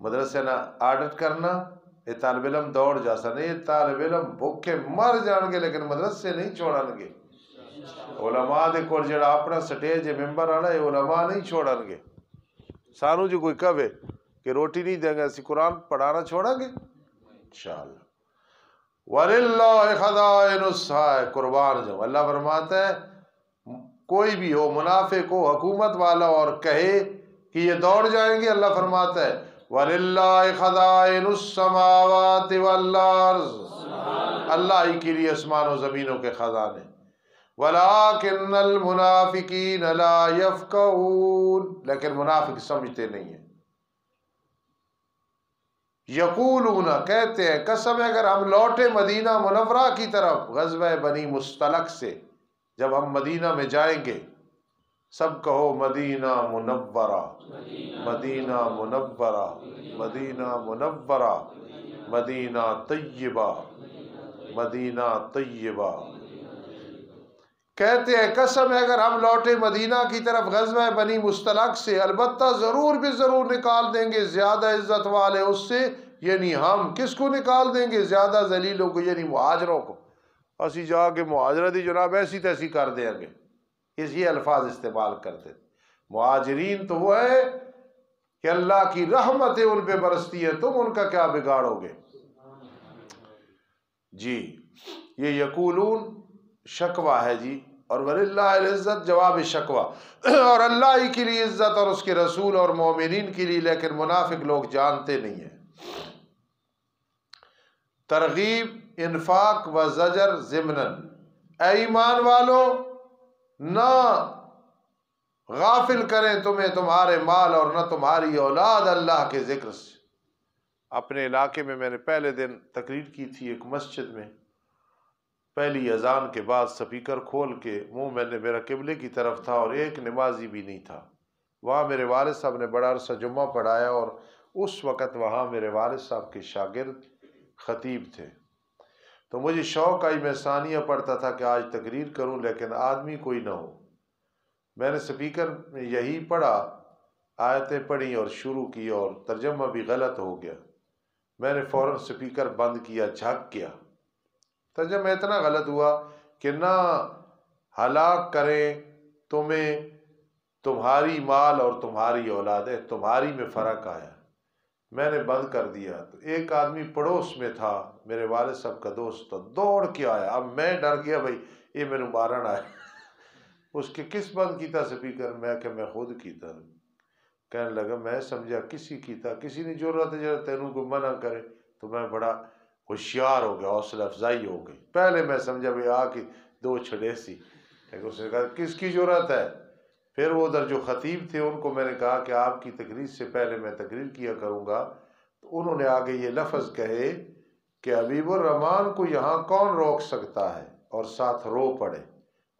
مدرسے نہ آڈٹ کرنا، یہ طالب علم دوڑ جاسا نہیں، یہ طالب علم بھوکے مر جان گے لیکن مدرسے نہیں چھوڑن گے۔ علماء دے کول جڑا اپنا سٹیج ممبر آنا، یہ علماء نہیں چھوڑن گے۔ سانو جو کوئی کہے کہ روٹی نہیں دیں گے اسی قرآن پڑھانا چھوڑیں گے انشاءاللہ۔ وَلِلَّهِ خَزَائِنُ السَّمَاوَاتِ، قربان جاؤ، اللہ فرماتا ہے کوئی بھی ہو، منافق ہو، حکومت والا، اور کہے کہ یہ دوڑ جائیں گے، اللہ فرماتا ہے وَلِلَّهِ خَزَائِنُ السَّمَاوَاتِ وَالْأَرْضِ، اللہ ہی کے لیے آسمان و زمینوں کے خزانے، وَلَٰكِنَّ الْمُنَافِقِينَ لَا يَفْقَهُونَ، لیکن منافق سمجھتے نہیں ہیں۔ یقولون، کہتے ہیں، قسم ہے اگر ہم لوٹے مدینہ منورہ کی طرف غزوہ بنی مستلق سے، جب ہم مدینہ میں جائیں گے، سب کہو مدینہ منورہ، مدینہ منورہ، مدینہ منورہ، مدینہ طیبہ، مدینہ طیبہ۔ کہتے ہیں قسم ہے اگر ہم لوٹے مدینہ کی طرف غزوہ بنی مستلق سے، البتہ ضرور بھی ضرور نکال دیں گے زیادہ عزت والے اس سے، یعنی ہم کس کو نکال دیں گے؟ زیادہ ذلیلوں کو، یعنی مہاجروں کو۔ اسی جا کے مہاجرہ دی جناب ایسی تیسی کر دیں گے، یہ الفاظ استعمال کرتے تھے۔ مہاجرین تو وہ ہے کہ اللہ کی رحمتیں ان پہ برستی ہیں، تم ان کا کیا بگاڑو گے؟ جی یہ یقولون شکوہ ہے جی، اور وللہ العزت جواب شکوہ، اور اللہ ہی کے لیے عزت اور اس کے رسول اور مومنین کے لیے، لیکن منافق لوگ جانتے نہیں ہیں۔ ترغیب انفاق و زجر ضمناً، اے ایمان والو نہ غافل کریں تمہیں تمہارے مال اور نہ تمہاری اولاد اللہ کے ذکر سے۔ اپنے علاقے میں نے پہلے دن تقریر کی تھی ایک مسجد میں، پہلی اذان کے بعد سپیکر کھول کے منہ میں نے میرا قبلے کی طرف تھا اور ایک نمازی بھی نہیں تھا وہاں۔ میرے والد صاحب نے بڑا عرصہ جمعہ پڑھایا اور اس وقت وہاں میرے والد صاحب کے شاگرد خطیب تھے، تو مجھے شوق آئی، میں ثانیہ پڑھتا تھا کہ آج تقریر کروں لیکن آدمی کوئی نہ ہو۔ میں نے سپیکر میں یہی پڑھا، آیتیں پڑھی اور شروع کی اور ترجمہ بھی غلط ہو گیا۔ میں نے فوراً سپیکر بند کیا، جھک کیا، ترجمہ اتنا غلط ہوا کہ نہ ہلاک کریں تمہیں تمہاری مال اور تمہاری اولادیں، تمہاری میں فرق آیا۔ میں نے بند کر دیا تو ایک آدمی پڑوس میں تھا، میرے والد صاحب کا دوست تھا، دوڑ کے آیا۔ اب میں ڈر گیا، بھائی یہ میرے مارن آیا۔ اس کے کس بند کیتا سپیکر؟ میں کہ میں خود کیتا۔ کہنے لگا میں سمجھا کسی کیتا، کسی نے ضرورت ہے جب تینوں کو منع کرے، تو میں بڑا ہوشیار ہو گیا، حوصلہ افزائی ہو گئی۔ پہلے میں سمجھا بھائی آ کے دو چھڑے سی، لیکن اس نے کہا کس کی ضرورت ہے؟ پھر وہ ادھر جو خطیب تھے ان کو میں نے کہا کہ آپ کی تقریر سے پہلے میں تقریر کیا کروں گا، تو انہوں نے آگے یہ لفظ کہے کہ حبیب الرحمان کو یہاں کون روک سکتا ہے، اور ساتھ رو پڑے۔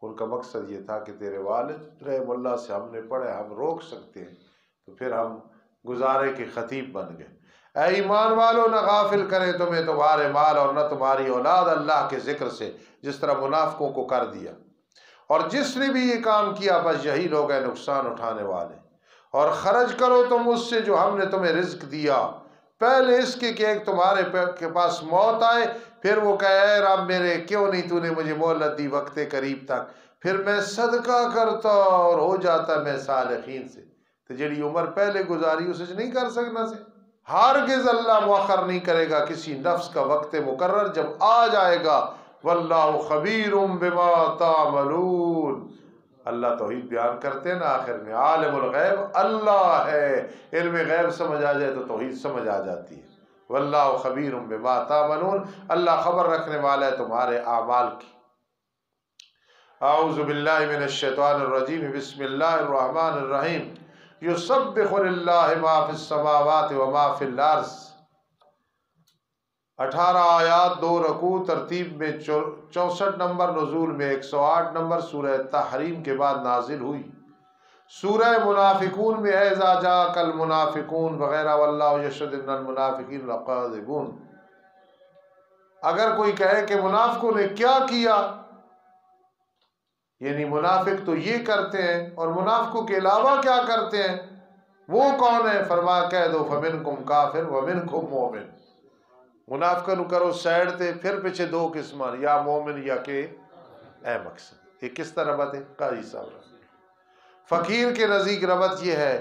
ان کا مقصد یہ تھا کہ تیرے والد رحم اللہ سے ہم نے پڑھے، ہم روک سکتے ہیں، تو پھر ہم گزارے کے خطیب بن گئے۔ اے ایمان والو نہ غافل کریں تمہیں تمہارے مال اور نہ تمہاری اولاد اللہ کے ذکر سے، جس طرح منافقوں کو کر دیا۔ اور جس نے بھی یہ کام کیا بس یہی لوگ ہیں نقصان اٹھانے والے۔ اور خرچ کرو تم اس سے جو ہم نے تمہیں رزق دیا، پہلے اس کے کہ ایک تمہارے کے پاس موت آئے، پھر وہ کہے اے رب میرے کیوں نہیں تو نے مجھے مہلت دی وقت قریب تک، پھر میں صدقہ کرتا اور ہو جاتا میں صالحین سے۔ تو جڑی عمر پہلے گزاری اسے نہیں کر سکنا سے، ہرگز اللہ مؤخر نہیں کرے گا کسی نفس کا وقت مقرر، جب آ جائے گا۔ واللہ خبیر بما تعملون۔ اللہ توحید بیان کرتے ہیں نا آخر میں، عالم الغیب اللہ ہے، علم غیب سمجھ آ جائے تو توحید سمجھ آ جاتی ہے۔ واللہ خبیر بما تعملون، اللہ خبر رکھنے والا ہے تمہارے اعمال کی۔ اعوذ باللہ من الشیطان الرجیم، بسم اللہ الرحمن الرحیم۔ یسبح للہ ما فی السماوات و ما فی الارض۔ 18 آیات 2 رکوع، ترتیب میں 64 نمبر، نزول میں 108 نمبر، سورہ تحریم کے بعد نازل ہوئی۔ سورہ منافقون میں ہے اذا جاءک المنافقون وغیرہ، واللہ یشہد ان المنافقین لکاذبون۔ اگر کوئی کہے کہ منافقوں نے کیا کیا، یعنی منافق تو یہ کرتے ہیں اور منافقوں کے علاوہ کیا کرتے ہیں، وہ کون ہے؟ فرمایا کہہ دو فمنکم کافر ومنکم مومن۔ منافقہ نو کرو سائڈ تے، پھر پیچھے دو قسمان، یا مومن یا کہ اے مقصد۔ یہ کس طرح ربط ہے؟ قاری صاحب فقیر کے نزدیک ربط یہ ہے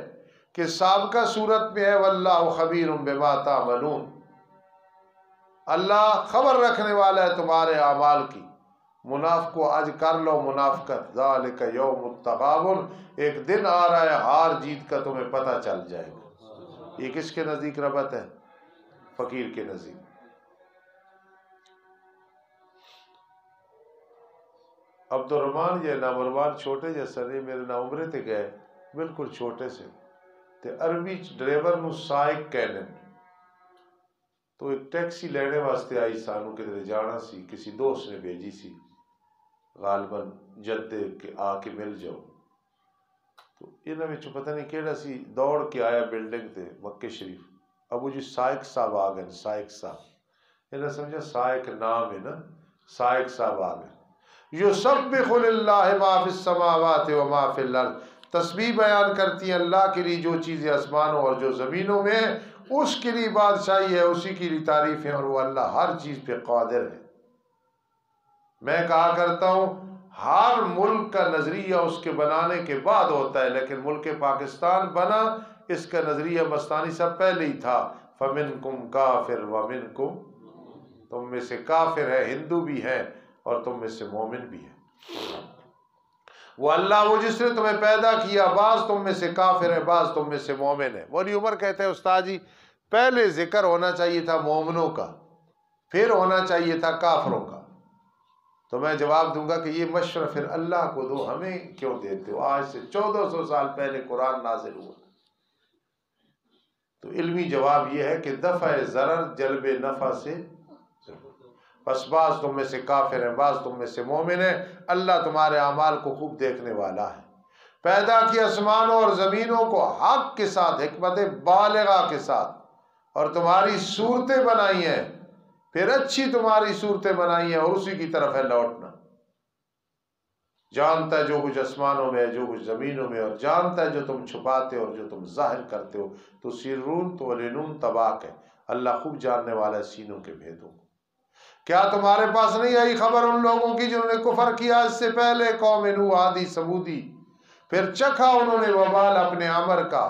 کہ سابقہ صورت میں ہے واللہ خبیر بما تعملون، اللہ خبر رکھنے والا ہے تمہارے اعمال کی۔ منافقو آج کر لو منافقت، ذالک یوم التغابن، ایک دن آ رہا ہے ہار جیت کا تمہیں پتہ چل جائے گا۔ یہ کس کے نزدیک ربط ہے؟ فقیر کے نزدیک۔ عبد الرحمان یہ نامروان چھوٹے جیسا نہیں، میرے نا عمرے تے گئے بالکل چھوٹے سے تے عربی ڈرائیور نو سائق کہنے، تو ایک ٹیکسی لینے واسطے آئی سانو کدھر جانا سی، کسی دوست نے بھیجی سی غالباً جدے کہ آ کے مل جاؤ، تو انہاں وچ پتہ نہیں کیڑا سی دوڑ کے آیا بلڈنگ تے مکے شریف، ابو جی سائق صاحب آ گئے، سائق صاحب، انہاں سمجھا سائق نام ہے نا، سائق صاحب آ گئے۔ یسبح للہ ما فی السماوات و ما فی الارض، تسبیح بیان کرتی ہیں اللہ کے لیے جو چیزیں آسمانوں اور جو زمینوں میں ہیں، اس کے لیے بادشاہی ہے، اسی کے لیے تعریف ہے، اور وہ اللہ ہر چیز پہ قادر ہے۔ میں کہا کرتا ہوں ہر ملک کا نظریہ اس کے بنانے کے بعد ہوتا ہے، لیکن ملک پاکستان بنا اس کا نظریہ مستانی سب پہلے ہی تھا۔ فَمِنْكُمْ كَافِرٌ وَمِنْكُمْ، تم میں سے کافر ہے، ہندو بھی ہے، اور تم میں سے مومن بھی ہے۔ وہ اللہ وہ جس نے تمہیں پیدا کیا، بعض تم میں سے کافر ہے، بعض تم میں سے مومن ہے۔ مولوی عمر کہتے ہیں استاد جی پہلے ذکر ہونا چاہیے تھا مومنوں کا، پھر ہونا چاہیے تھا کافروں کا۔ تو میں جواب دوں گا کہ یہ مشورہ پھر اللہ کو دو، ہمیں کیوں دیتے ہو؟ آج سے 1400 سال پہلے قرآن نازل ہوا۔ تو علمی جواب یہ ہے کہ دفع ضرر جلب نفع سے، بس بعض تم میں سے کافر ہیں، بعض تم میں سے مومن ہیں۔ اللہ تمہارے اعمال کو خوب دیکھنے والا ہے۔ پیدا کیا آسمانوں اور زمینوں کو حق کے ساتھ، حکمت بالغہ کے ساتھ، اور تمہاری صورتیں بنائی ہیں، پھر اچھی تمہاری صورتیں بنائی ہیں، اور اسی کی طرف ہے لوٹنا۔ جانتا ہے جو کچھ آسمانوں میں ہے، جو کچھ زمینوں میں، اور جانتا ہے جو تم چھپاتے اور جو تم ظاہر کرتے ہو۔ تو سرون تو لنون طباق ہے، اللہ خوب جاننے والا ہے سینوں کے بھیدوں کو۔ کیا تمہارے پاس نہیں آئی خبر ان لوگوں کی جنہوں نے کفر کیا اس سے پہلے، قوم نوح، عادی، سمودی؟ پھر چکھا انہوں نے وبال اپنے امر کا،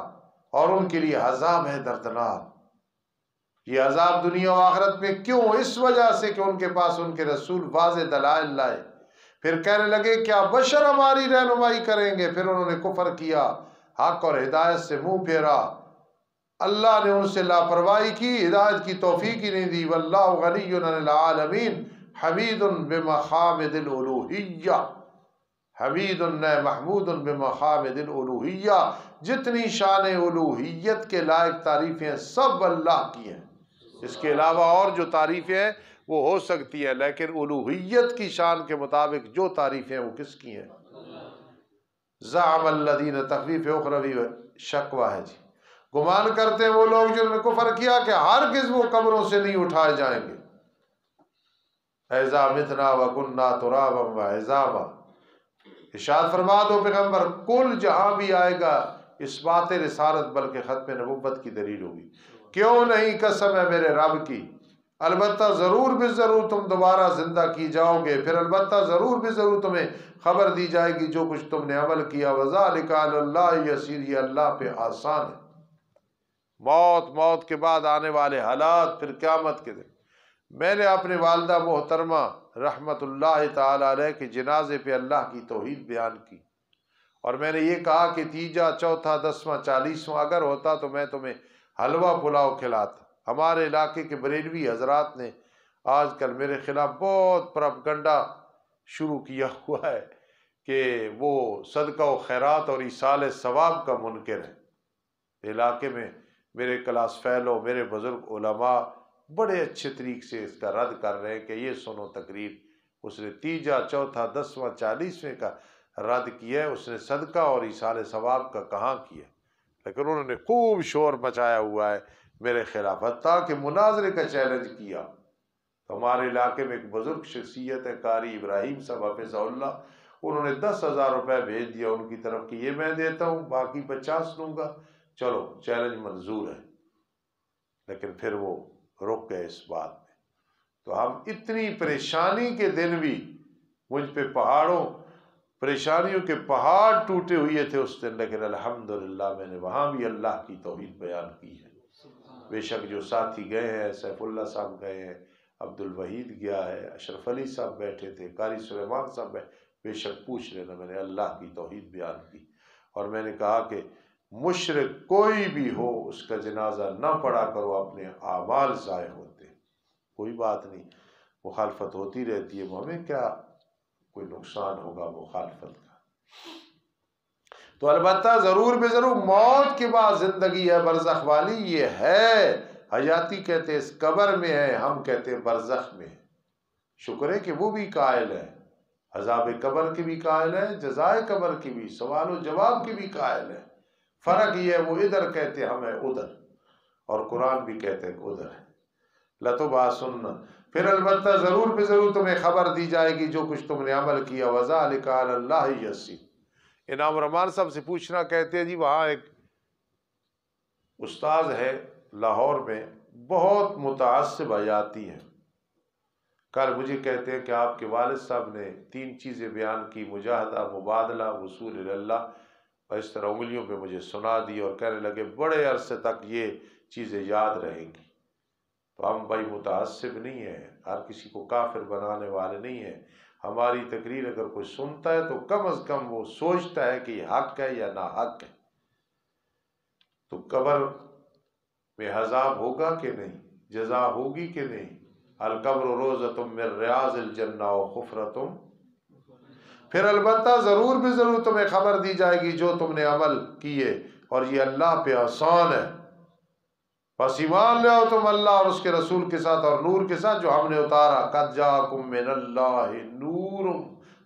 اور ان کے لیے عذاب ہے دردناک۔ یہ عذاب دنیا و آخرت میں کیوں؟ اس وجہ سے کہ ان کے پاس ان کے رسول واضح دلائل لائے، پھر کہنے لگے کیا بشر ہماری رہنمائی کریں گے؟ پھر انہوں نے کفر کیا، حق اور ہدایت سے منہ پھیرا، اللہ نے ان سے لاپرواہی کی، ہدایت کی توفیق ہی نہیں دی۔ واللہ غنی عن العالمین حمید بمحامد الالوہیہ، حمید محمود بمحامد الالوہیہ، جتنی شان الوہیت کے لائق تعریفیں ہیں سب اللہ کی ہیں۔ اس کے علاوہ اور جو تعریفیں ہیں وہ ہو سکتی ہیں، لیکن الوہیت کی شان کے مطابق جو تعریفیں ہیں وہ کس کی ہیں؟ زعم الذین، تخفیف اخروی شکوہ ہے جی، گمان کرتے ہیں وہ لوگ جنہوں نے کفر کیا کہ ہرگز وہ قبروں سے نہیں اٹھائے جائیں گے۔ اذا متنا وکننا ترابا وعظاما، ارشاد فرما دو پیغمبر کل جہاں بھی آئے گا اس بات رسالت بلکہ ختم نبوت کی دلیل ہوگی۔ کیوں نہیں؟ قسم ہے میرے رب کی، البتہ ضرور بھی ضرور تم دوبارہ زندہ کی جاؤ گے، پھر البتہ ضرور بھی ضرور تمہیں خبر دی جائے گی جو کچھ تم نے عمل کیا۔ وذالک علی اللہ یسیر، یہ اللہ پہ آسان ہے۔ موت کے بعد آنے والے حالات، پھر قیامت کے دن۔ میں نے اپنی والدہ محترمہ رحمت اللہ تعالی علیہ کے جنازے پہ اللہ کی توحید بیان کی، اور میں نے یہ کہا کہ تیجا، چوتھا، 10واں، 40واں اگر ہوتا تو میں تمہیں حلوہ پلاؤ کھلاتا۔ ہمارے علاقے کے بریلوی حضرات نے آج کل میرے خلاف بہت پروپیگنڈا شروع کیا ہوا ہے کہ وہ صدقہ و خیرات اور ایصال ثواب کا منکر ہے۔ علاقے میں میرے کلاس فیلو، میرے بزرگ علماء بڑے اچھے طریقے سے اس کا رد کر رہے ہیں کہ یہ سنو تقریر، اس نے تیجا، چوتھا، 10واں، 40ویں کا رد کیا ہے، اس نے صدقہ اور ایصال ثواب کا کہاں کیا؟ لیکن انہوں نے خوب شور مچایا ہوا ہے میرے خلاف، حتیٰ کہ مناظرے کا چیلنج کیا۔ تو ہمارے علاقے میں ایک بزرگ شخصیت ہے قاری ابراہیم صاحب حفظہ اللہ، انہوں نے 10,000 روپے بھیج دیا ان کی طرف کہ یہ میں دیتا ہوں، باقی 50 دوں گا۔ چلو چیلنج منظور ہے، لیکن پھر وہ رک گئے اس بات میں۔ تو ہم اتنی پریشانی کے دن بھی مجھ پہ پریشانیوں کے پہاڑ ٹوٹے ہوئے تھے اس دن، لیکن الحمدللہ میں نے وہاں بھی اللہ کی توحید بیان کی ہے۔ بے شک جو ساتھی گئے ہیں، سیف اللہ صاحب گئے ہیں، عبد الوحید گیا ہے، اشرف علی صاحب بیٹھے تھے، قاری سلیمان صاحب بے شک پوچھ لینا، میں نے اللہ کی توحید بیان کی، اور میں نے کہا کہ مشرک کوئی بھی ہو اس کا جنازہ نہ پڑھا کرو، اپنے اعمال ضائع ہوتے، کوئی بات نہیں، مخالفت ہوتی رہتی ہے، ہمیں کیا کوئی نقصان ہوگا مخالفت کا۔ تو البتہ ضرور بے ضرور موت کے بعد زندگی ہے برزخ والی، یہ ہے حیاتی کہتے ہیں اس قبر میں ہے، ہم کہتے ہیں برزخ میں ہے۔ شکر ہے کہ وہ بھی قائل ہے، عذاب قبر کی بھی قائل ہے، جزائے قبر کی بھی، سوال و جواب کی بھی قائل ہے۔ فرق یہ ہے وہ ادھر کہتے ہیں، ہم ہے ادھر، اور قرآن بھی کہتے ہیں کہ ادھر ہے۔ لَتُبْعَثُنَّ، پھر البتہ ضرور بے ضرور تمہیں خبر دی جائے گی جو کچھ تم نے عمل کیا۔ وَذَلِكَ عَلَى اللَّهِ يَسِيرٌ۔ انعام الرحمان صاحب سے پوچھنا، کہتے ہیں جی وہاں ایک استاذ ہے لاہور میں بہت متعصب حیاتی ہیں. کل مجھے کہتے ہیں کہ آپ کے والد صاحب نے 3 چیزیں بیان کی: مجاہدہ، مبادلہ، وصول اللہ، اور اس طرح انگلیوں پہ مجھے سنا دی اور کہنے لگے بڑے عرصے تک یہ چیزیں یاد رہیں گی. تو ہم بھائی متعصب نہیں ہیں، ہر کسی کو کافر بنانے والے نہیں ہیں. ہماری تقریر اگر کوئی سنتا ہے تو کم از کم وہ سوچتا ہے کہ یہ حق ہے یا نا حق ہے. تو قبر میں عذاب ہوگا کہ نہیں، جزا ہوگی کہ نہیں؟ القبر روضۃ من ریاض الجنہ وحفرۃ. پھر البتہ ضرور بھی ضرور تمہیں خبر دی جائے گی جو تم نے عمل کیے، اور یہ اللہ پہ آسان ہے. بس ایمان لے آؤ تم اللہ اور اس کے رسول کے ساتھ اور نور کے ساتھ جو ہم نے اتارا. قد جاءکم من اللہ نور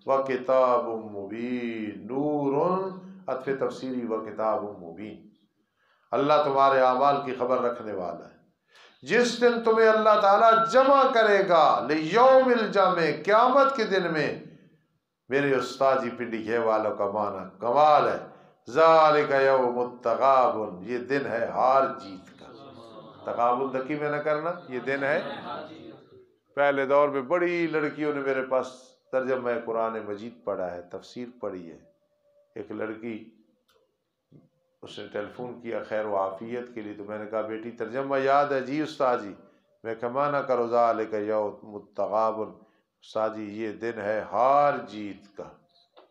و کتاب مبین. نور عطف تفسیری و کتاب مبین. اللہ تمہارے اعمال کی خبر رکھنے والا ہے. جس دن تمہیں اللہ تعالیٰ جمع کرے گا لیوم الجمع، قیامت کے دن میں. میرے استاد جی پنڈی ہے والوں کا معنی کمال ہے. ذالک یوم التغابن، یہ دن ہے ہار جیت کا. تغابن دکی میں نہ کرنا، یہ دن ہے. پہلے دور میں بڑی لڑکیوں نے میرے پاس ترجمہ قرآن مجید پڑھا ہے، تفسیر پڑھی ہے. ایک لڑکی، اس نے ٹیلی فون کیا خیر و عافیت کے لیے، تو میں نے کہا بیٹی ترجمہ یاد ہے؟ جی استاد جی. میں کہا نہ کرو ذالک یوم التغابن، استاد جی یہ دن ہے ہار جیت کا.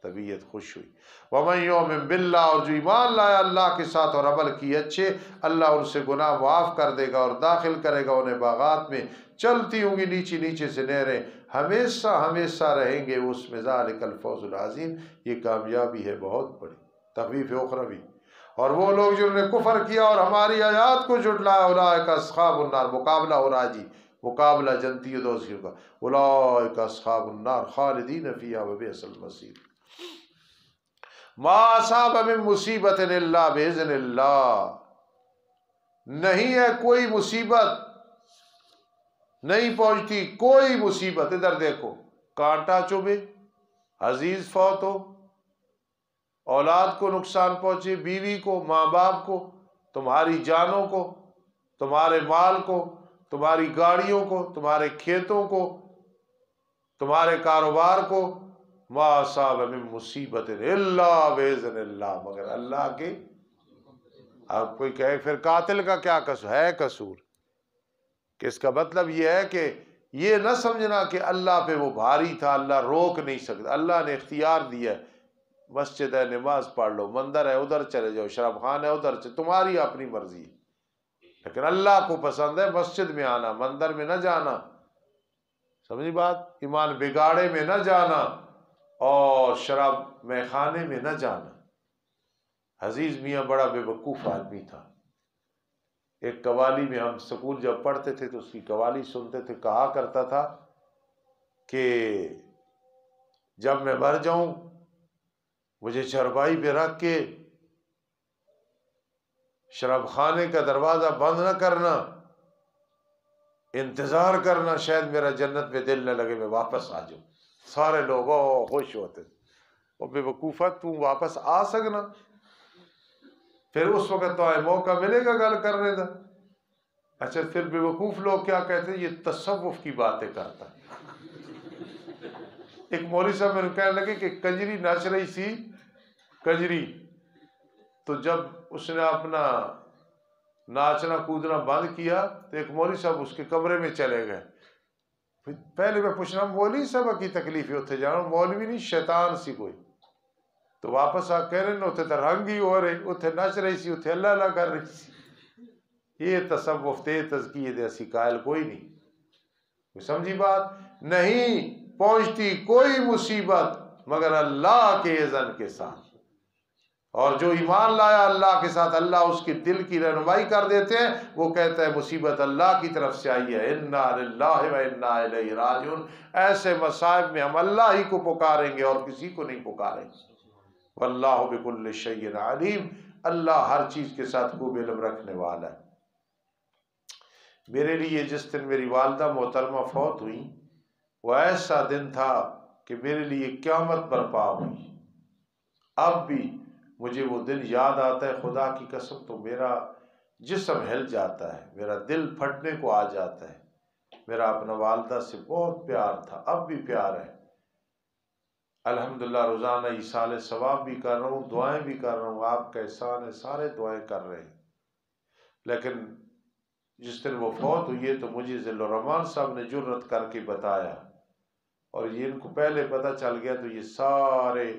طبیعت خوش ہوئی. وَمَن يُؤْمِن بِاللَّهِ، اور جو ایمان لایا اللہ کے ساتھ اور عمل کیے اچھے، اللہ ان سے گناہ معاف کر دے گا اور داخل کرے گا انہیں باغات میں چلتی ہوں گی نیچے نیچے سے نہریں، ہمیشہ ہمیشہ رہیں گے اس میں. ذالک الفوز العظیم، یہ کامیابی ہے بہت بڑی. تخفیف اخروی. اور وہ لوگ جنہوں نے کفر کیا اور ہماری آیات کو جھٹلایا، اولئک اصحاب النار، مقابلہ ہو رہا جی، مقابلہ جنتی و دوزخیوں کا. اولئک اصحاب النار خالدین فیہا وبئس المصیر. ما اصاب من مصیبت الا باذن اللہ، نہیں ہے کوئی مصیبت، نہیں پہنچتی کوئی مصیبت. ادھر دیکھو، کانٹا چبھے، عزیز فوت ہو، اولاد کو نقصان پہنچے، بیوی کو، ماں باپ کو، تمہاری جانوں کو، تمہارے مال کو، تمہاری گاڑیوں کو، تمہارے کھیتوں کو، تمہارے کاروبار کو. ما اصاب من مصیبت الا باذن اللہ، مگر اللہ کے. اب کوئی کہے پھر قاتل کا کیا قصور ہے؟ قصور کہ اس کا مطلب یہ ہے کہ یہ نہ سمجھنا کہ اللہ پہ وہ بھاری تھا، اللہ روک نہیں سکتا. اللہ نے اختیار دیا ہے، مسجد ہے نماز پڑھ لو، مندر ہے ادھر چلے جاؤ، شراب خان ہے ادھر چلے، تمہاری اپنی مرضی ہے. لیکن اللہ کو پسند ہے مسجد میں آنا، مندر میں نہ جانا. سمجھی بات؟ ایمان بگاڑے میں نہ جانا اور شراب میں خانے میں نہ جانا. عزیز میاں بڑا بے وقوف آدمی تھا. ایک قوالی میں ہم سکول جب پڑھتے تھے تو اس کی قوالی سنتے تھے. کہا کرتا تھا کہ جب میں مر جاؤں مجھے چرپائی پہ رکھ کے شراب خانے کا دروازہ بند نہ کرنا، انتظار کرنا، شاید میرا جنت میں دل نہ لگے، میں واپس آ جاؤں. سارے لوگ خوش ہوتے. اور بے وقوفہ تو واپس آ سکنا، پھر اس وقت تو آئے موقع ملے گا گل کرنے دا. اچھا پھر بے وقوف لوگ کیا کہتے ہیں؟ یہ تصوف کی باتیں کرتا ہے. ایک مولوی صاحب میرے کہنے لگے کہ کنجری ناچ رہی سی، کنجری، تو جب اس نے اپنا ناچنا کودنا بند کیا تو ایک مولوی صاحب اس کے کمرے میں چلے گئے. پہلے میں پوچھنا مولوی صاحب کی تکلیف ہے اتنے جانا، مولوی نہیں شیطان سی کوئی. تو واپس آ کہہ رہے اتنے تو رنگ ہی ہو رہے، اتنے نچ رہی سی، اتنے اللہ اللہ کر رہی سی. یہ تصوف تے تزکیے دے اسی قائل کوئی نہیں. سمجھی بات؟ نہیں پہنچتی کوئی مصیبت مگر اللہ کے اذن کے ساتھ. اور جو ایمان لایا اللہ کے ساتھ، اللہ اس کے دل کی رہنمائی کر دیتے ہیں. وہ کہتا ہے مصیبت اللہ کی طرف سے آئی ہے، انا للہ و انا الیہ راجعون. ایسے مصائب میں ہم اللہ ہی کو پکاریں گے اور کسی کو نہیں پکاریں گے. واللہ بکل شیء علیم، اللہ ہر چیز کے ساتھ خوب علم رکھنے والا ہے. میرے لیے جس دن میری والدہ محترمہ فوت ہوئی وہ ایسا دن تھا کہ میرے لیے قیامت برپا ہوئی. اب بھی مجھے وہ دن یاد آتا ہے، خدا کی قسم. تو میرا جسم ہل جاتا ہے، میرا دل پھٹنے کو آ جاتا ہے۔ میرا اپنا والدہ سے بہت پیار تھا، اب بھی پیار ہے۔ الحمدللہ روزانہ ایصال ثواب بھی کر رہا ہوں، دعائیں بھی کر رہا ہوں، آپ کا احسان ہے، سارے دعائیں کر رہے ہیں۔ لیکن جس دن وہ فوت ہوئی ہے تو مجھے ذل الرحمان صاحب نے جرت کر کے بتایا، اور یہ ان کو پہلے پتہ چل گیا تو یہ سارے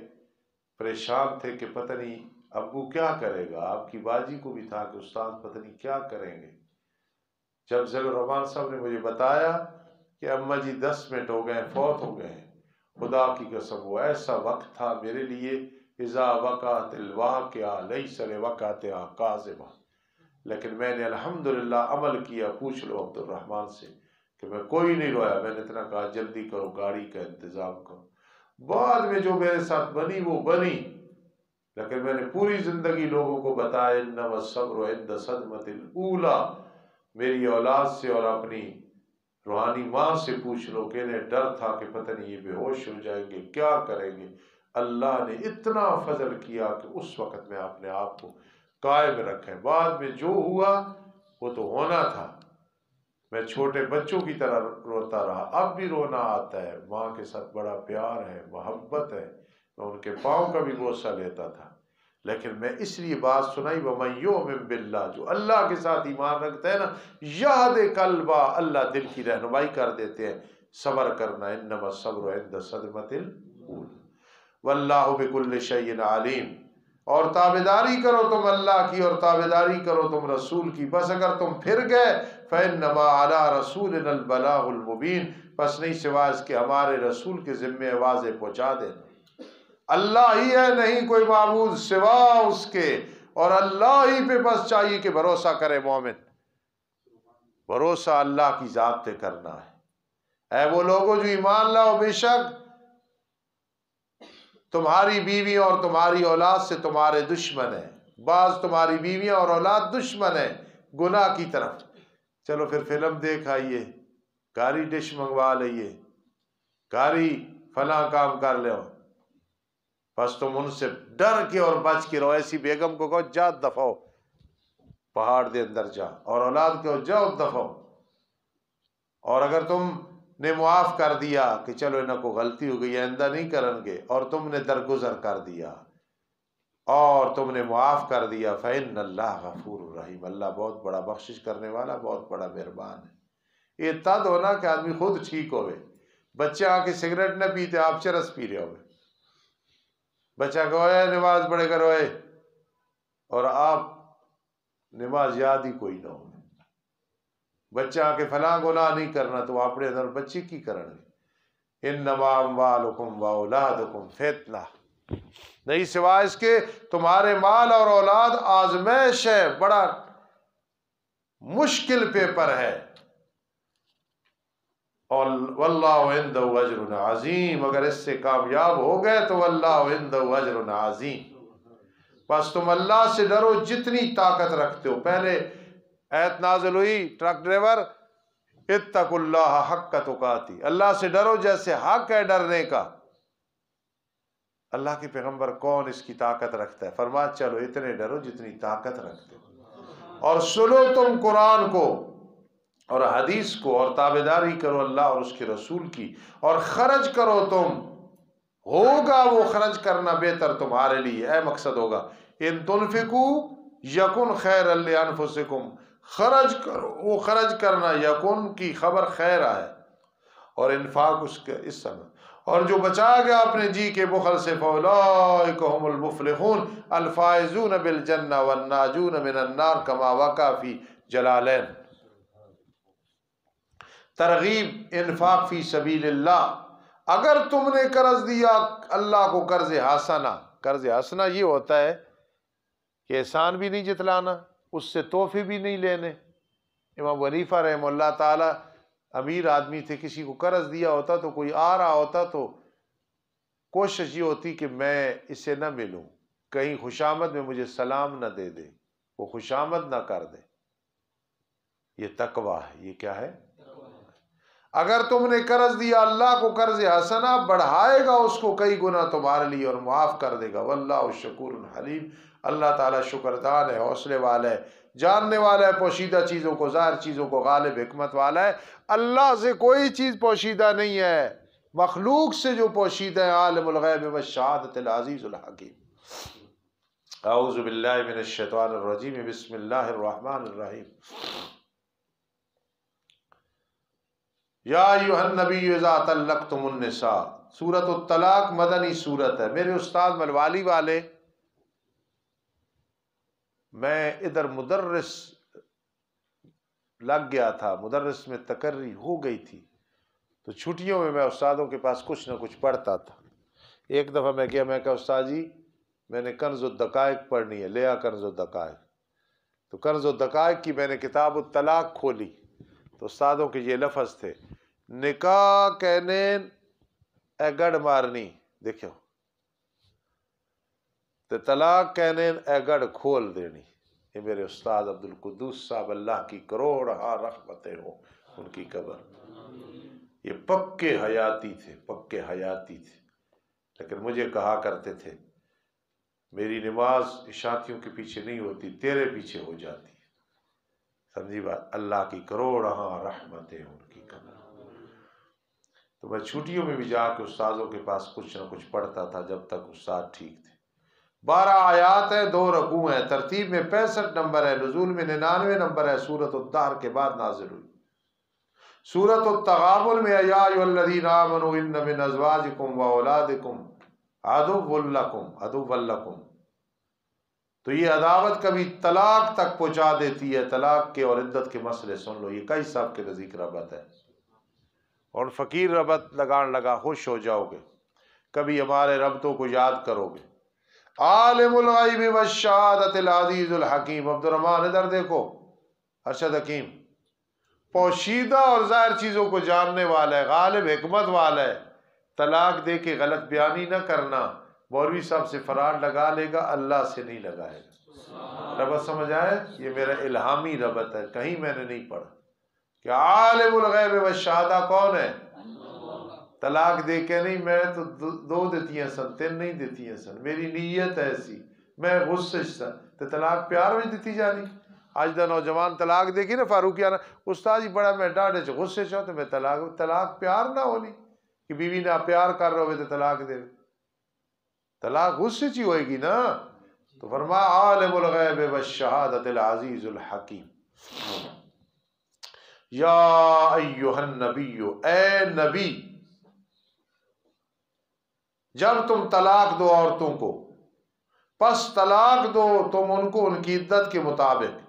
پریشان تھے کہ پتہ نہیں ابو کیا کرے گا۔ آپ کی باجی کو بھی تھا کہ استاد پتہ نہیں کیا کریں گے۔ جب ذل الرحمان صاحب نے مجھے بتایا کہ اماں جی 10 منٹ ہو گئے فوت ہو گئے ہیں، خدا کی قسم وہ ایسا وقت تھا میرے لیے، اذا وقعت الواقعہ لیس لوقعتہا کاذبہ۔ لیکن میں نے الحمدللہ عمل کیا۔ پوچھ لو عبد الرحمان سے کہ میں کوئی نہیں رویا، میں نے اتنا کہا جلدی کرو، گاڑی کا انتظام کرو۔ بعد میں جو میرے ساتھ بنی وہ بنی، لیکن میں نے پوری زندگی لوگوں کو بتایا انما الصبر عند صدمۃ الاولی۔ میری اولاد سے اور اپنی روحانی ماں سے پوچھ لو کہ انہیں ڈر تھا کہ پتہ نہیں یہ بے ہوش ہو جائیں گے، کیا کریں گے۔ اللہ نے اتنا فضل کیا کہ اس وقت میں اپنے آپ کو قائم رکھے۔ بعد میں جو ہوا وہ تو ہونا تھا۔ میں چھوٹے بچوں کی طرح روتا رہا، اب بھی رونا آتا ہے۔ ماں کے ساتھ بڑا پیار ہے، محبت ہے، میں ان کے پاؤں کا بھی بوسہ لیتا تھا۔ لیکن میں اس لیے بات سنائی وَمَن یُؤْمِن بِاللَّہ، جو اللہ کے ساتھ ایمان رکھتا ہے نا، یہدِ قلبہ، اللہ دل کی رہنمائی کر دیتے ہیں۔ صبر کرنا، انما الصبر عند صدمۃ الاولی واللہ بکل شیء علیم۔ اور تابعداری کرو تم اللہ کی، اور تابعداری کرو تم رسول کی۔ بس اگر تم پھر گئے فإنما علی رسولنا البلاغ المبین، بس نہیں سوائے اس کے ہمارے رسول کے ذمے واضح پہنچا دینا۔ اللہ ہی ہے، نہیں کوئی معبود سوا اس کے، اور اللہ ہی پہ بس چاہیے کہ بھروسہ کرے مومن۔ بھروسہ اللہ کی ذات پہ کرنا ہے۔ اے وہ لوگوں جو ایمان لاؤ، بے شک تمہاری بیوی اور تمہاری اولاد سے تمہارے دشمن ہیں۔ بعض تمہاری بیویاں اور اولاد دشمن ہیں گناہ کی طرف۔ چلو پھر فلم دیکھ آئیے، گاڑی ڈش منگوا لئیے، گاڑی فلاں کام کر لو، بس تم ان سے ڈر کے اور بچ کے رہو۔ ایسی بیگم کو کہو جا دفعو، پہاڑ دے اندر جا، اور اولاد کو جاؤ دفعو۔ اور اگر تم نے معاف کر دیا کہ چلو انہوں کو غلطی ہو گئی، آئندہ نہیں کرن گے، اور تم نے درگزر کر دیا اور تم نے معاف کر دیا، فإن اللہ غفور الرحیم، اللہ بہت بڑا بخشش کرنے والا، بہت بڑا مہربان ہے۔ یہ تد ہونا کہ آدمی خود ٹھیک ہوئے۔ بچے آ کے سگریٹ نہ پیتے، آپ چرس پی رہے ہوئے، بچہ کہو اے نماز پڑھے کرو اے، اور آپ نماز یاد ہی کوئی نہ ہو۔ بچہ آ کے فلاں گناہ نہیں کرنا تو اپنے اندر بچے کی کریں گے۔ انما اموالکم واولادکم فتنہ، نہیں سوائے اس کے تمہارے مال اور اولاد آزمائش ہے، بڑا مشکل پیپر ہے۔ اور واللہ عندہ اجر عظیم، اگر اس سے کامیاب ہو گئے تو واللہ عندہ اجر عظیم۔ بس تم اللہ سے ڈرو جتنی طاقت رکھتے ہو۔ پہلے آیت نازل ہوئی ٹرک ڈرائیور، اتقوا اللہ حق تقاتی، اللہ سے ڈرو جیسے حق ہے ڈرنے کا۔ اللہ کے پیغمبر کون اس کی طاقت رکھتا ہے؟ فرمایا چلو اتنے ڈرو جتنی طاقت رکھتے ہو، اور سنو تم قرآن کو اور حدیث کو، اور تابعداری کرو اللہ اور اس کے رسول کی، اور خرچ کرو تم، ہوگا وہ خرچ کرنا بہتر تمہارے لیے۔ اے مقصد ہوگا ان تنفقوا یکن خیرا لانفسکم، خرچ کرو، وہ خرچ کرنا یکن کی خبر خیر ہے، اور انفاق اس کے اس سمے، اور جو بچا گیا اپنے جی کے بخل سے فاولئک هم المفلحون الفائزون بالجنہ والناجون من النار کما وقع فی جلالین۔ ترغیب انفاق فی سبیل اللہ۔ اگر تم نے قرض دیا اللہ کو قرض حسنہ، قرض حسنہ یہ ہوتا ہے کہ احسان بھی نہیں جتلانا، اس سے تحفے بھی نہیں لینے۔ امام حنیفہ رحمہ اللہ تعالی امیر آدمی تھے، کسی کو قرض دیا ہوتا تو کوئی آ رہا ہوتا تو کوشش یہ ہوتی کہ میں اسے نہ ملوں، کہیں خوشامد میں مجھے سلام نہ دے دے، وہ خوشامد نہ کر دے۔ یہ تقویٰ ہے۔ یہ کیا ہے؟ اگر تم نے قرض دیا اللہ کو قرض حسنہ، بڑھائے گا اس کو کئی گنا تمہارے لیے اور معاف کر دے گا۔ واللہ شکور حلیم، اللہ تعالیٰ شکردان ہے، حوصلے والا ہے، جاننے والا ہے پوشیدہ چیزوں کو، ظاہر چیزوں کو، غالب حکمت والا ہے۔ اللہ سے کوئی چیز پوشیدہ نہیں ہے، مخلوق سے جو پوشیدہ ہے عالم الغیب والشہادۃ العزیز الحکیم۔ اعوذ باللہ من الشیطان الرجیم، بسم اللہ الرحمن الرحیم۔ یا ایھا النبی اذا طلقتم النساء، سورۃ الطلاق مدنی سورت ہے۔ میرے استاد ملوالی والے، میں ادھر مدرس لگ گیا تھا، مدرس میں تقرری ہو گئی تھی، تو چھٹیوں میں استادوں کے پاس کچھ نہ کچھ پڑھتا تھا۔ ایک دفعہ میں گیا، میں کہا استاد جی میں نے کنز الدقائق پڑھنی ہے، لیا کنز الدقائق۔ تو کنز الدقائق کی میں نے کتاب الطلاق کھولی، تو استادوں کے یہ لفظ تھے، نکاح کہنین اے گڑ مارنی، دیکھو، تو طلاق کہنین اے گڑ کھول دینی۔ یہ میرے استاد عبد القدوس صاحب، اللہ کی کروڑ رحمتیں ہوں ان کی قبر۔ یہ پکے حیاتی تھے، پکے حیاتی تھے، لیکن مجھے کہا کرتے تھے میری نماز اشاعتیوں کے پیچھے نہیں ہوتی، تیرے پیچھے ہو جاتی۔ سمجھی بات؟ اللہ کی کروڑ رحمتیں ان کی قبر۔ تو میں چھٹیوں میں بھی جا کے استاذوں کے پاس کچھ نہ کچھ پڑھتا تھا جب تک استاد ٹھیک تھے۔ 12 آیات ہیں، 2 رکوع ہیں، ترتیب میں 65 نمبر ہے، نزول میں 99 نمبر ہے، سورۃ الدہر کے بعد نازل ہوئی۔ سورۃ التغابن میں یا ایھا الذین آمنوا ان من ازواجکم واولادکم عدو لکم، تو یہ عداوت کبھی طلاق تک پہنچا دیتی ہے۔ طلاق کے اور عدت کے مسئلے سن لو، یہ کئی صاحب کے نزدیک ربط ہے، اور فقیر ربط لگان لگا خوش ہو جاؤ گے، کبھی ہمارے ربطوں کو یاد کرو گے۔ عالم الغیب والشہادۃ العزیز الحکیم۔ عبد الرحمن ادھر دیکھو، ارشد حکیم، پوشیدہ اور ظاہر چیزوں کو جاننے والا ہے، غالب حکمت والا ہے۔ طلاق دے کے غلط بیانی نہ کرنا، مولوی صاحب سے فراڈ لگا لے گا، اللہ سے نہیں لگائے گا۔ ربط سمجھ آئے؟ یہ میرا الہامی ربط ہے، کہیں میں نے نہیں پڑھا کہ عالم الغیب والشہادہ کون ہے؟ طلاق دے کے نہیں، میں تو 2 دیتی ہیں سن، 3 نہیں دیتی ہیں سن، میری نیت ایسی، میں غصے سن، تو طلاق پیار میں دیتی جانی۔ آج دا نوجوان طلاق دیکھی نا فاروقی آنا، استاد جی بڑا میں ڈاڑے سے غصے سے تو میں طلاق پیار نہ ہونی کہ بیوی نہ پیار کر رہے ہوئے تو طلاق دے، طلاق غصے چی ہوئے گی نا۔ تو فرما عالم الغیب والشہادۃ العزیز الحکیم۔ یا ایھا النبی، اے نبی، جب تم طلاق دو عورتوں کو، پس طلاق دو تم ان کو ان کی عدت کے مطابق۔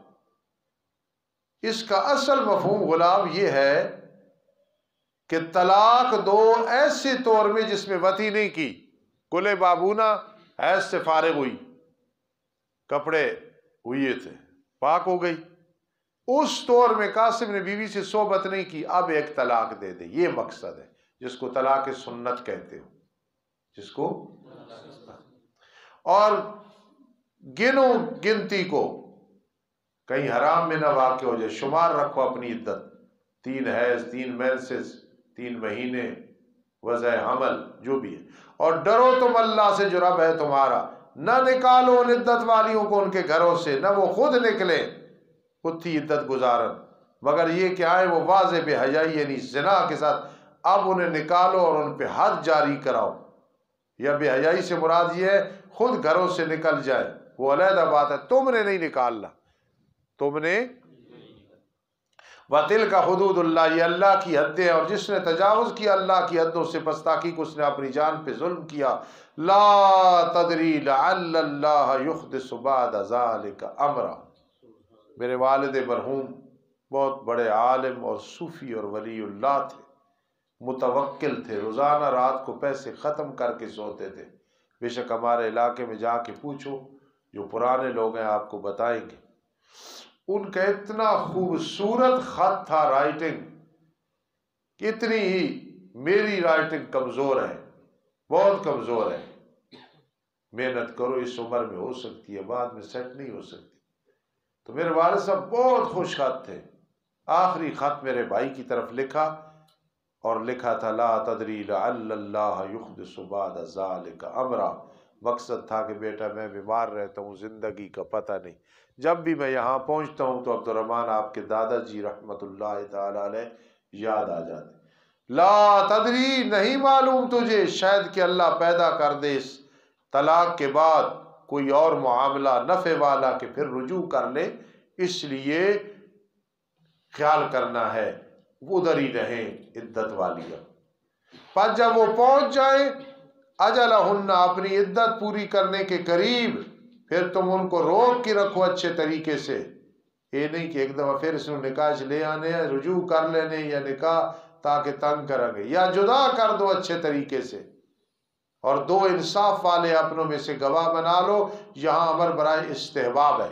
اس کا اصل مفہوم غلام یہ ہے کہ طلاق دو ایسے طور میں جس میں وطی نہیں کی، گلے بابونا حیض سے فارغ ہوئی، کپڑے ہوئے تھے، پاک ہو گئی، اس طور میں قاسم نے بیوی سے صحبت نہیں کی، اب ایک طلاق دے دے، یہ مقصد ہے جس کو طلاق سنت کہتے ہو، جس کو، اور گنو گنتی کو، کہیں حرام میں نہ واقع ہو جائے، شمار رکھو اپنی عدت، 3 حیض، 3 مینسز، 3 مہینے، وضع حمل، جو بھی ہے، اور ڈرو تم اللہ سے جو رب ہے تمہارا، نہ نکالو ان عدت والیوں کو ان کے گھروں سے، نہ وہ خود نکلے، خود تھی عدت گزارن، مگر یہ کہ آئے وہ واضح بے حیائی یعنی زنا کے ساتھ، اب انہیں نکالو اور ان پہ حد جاری کراؤ۔ یا بے حیائی سے مراد یہ ہے خود گھروں سے نکل جائے، وہ علیحدہ بات ہے، تم نے نہیں نکالنا، تم نے۔ وَتِلْكَ حُدُودُ اللَّهِ، یہ اللہ کی حدیں ہیں، اور جس نے تجاوز کیا اللہ کی حدوں سے پس تحقیق اس نے اپنی جان پہ ظلم کیا۔ لا تدری لعل اللہ یحدث بعد ذلک امرا۔ میرے والد مرحوم بہت بڑے عالم اور صوفی اور ولی اللہ تھے، متوکل تھے، روزانہ رات کو پیسے ختم کر کے سوتے تھے۔ بے شک ہمارے علاقے میں جا کے پوچھو، جو پرانے لوگ ہیں آپ کو بتائیں گے، ان کا اتنا خوبصورت خط تھا، رائٹنگ کتنی ہی، میری رائٹنگ کمزور ہے، بہت کمزور ہے، محنت کرو، اس عمر میں ہو سکتی ہے، بعد میں سیٹ نہیں ہو سکتی۔ تو میرے والد صاحب بہت خوش خط تھے، آخری خط میرے بھائی کی طرف لکھا، اور لکھا تھا لا تدری لعل اللہ یحدث بعد ذلک امرا، مقصد تھا کہ بیٹا میں بیمار رہتا ہوں، زندگی کا پتہ نہیں، جب بھی میں یہاں پہنچتا ہوں تو عبدالرحمن آپ کے دادا جی رحمۃ اللہ تعالی علیہ یاد آ جاتے۔ لا تدری، نہیں معلوم تجھے، شاید کہ اللہ پیدا کر دے اس طلاق کے بعد کوئی اور معاملہ نفع والا کہ پھر رجوع کر لے، اس لیے خیال کرنا ہے ادھر ہی رہیں عدت والی۔ پس جب وہ پہنچ جائیں اجلہن، اپنی عدت پوری کرنے کے قریب، پھر تم ان کو روک کے رکھو اچھے طریقے سے۔ یہ نہیں کہ ایک دفعہ پھر اس نے نکاح سے لے آنے ہیں، رجوع کر لینے یا نکاح تاکہ تنگ کریں گے، یا جدا کر دو اچھے طریقے سے، اور دو انصاف والے اپنوں میں سے گواہ بنا لو۔ یہاں امر برائے استحباب ہے۔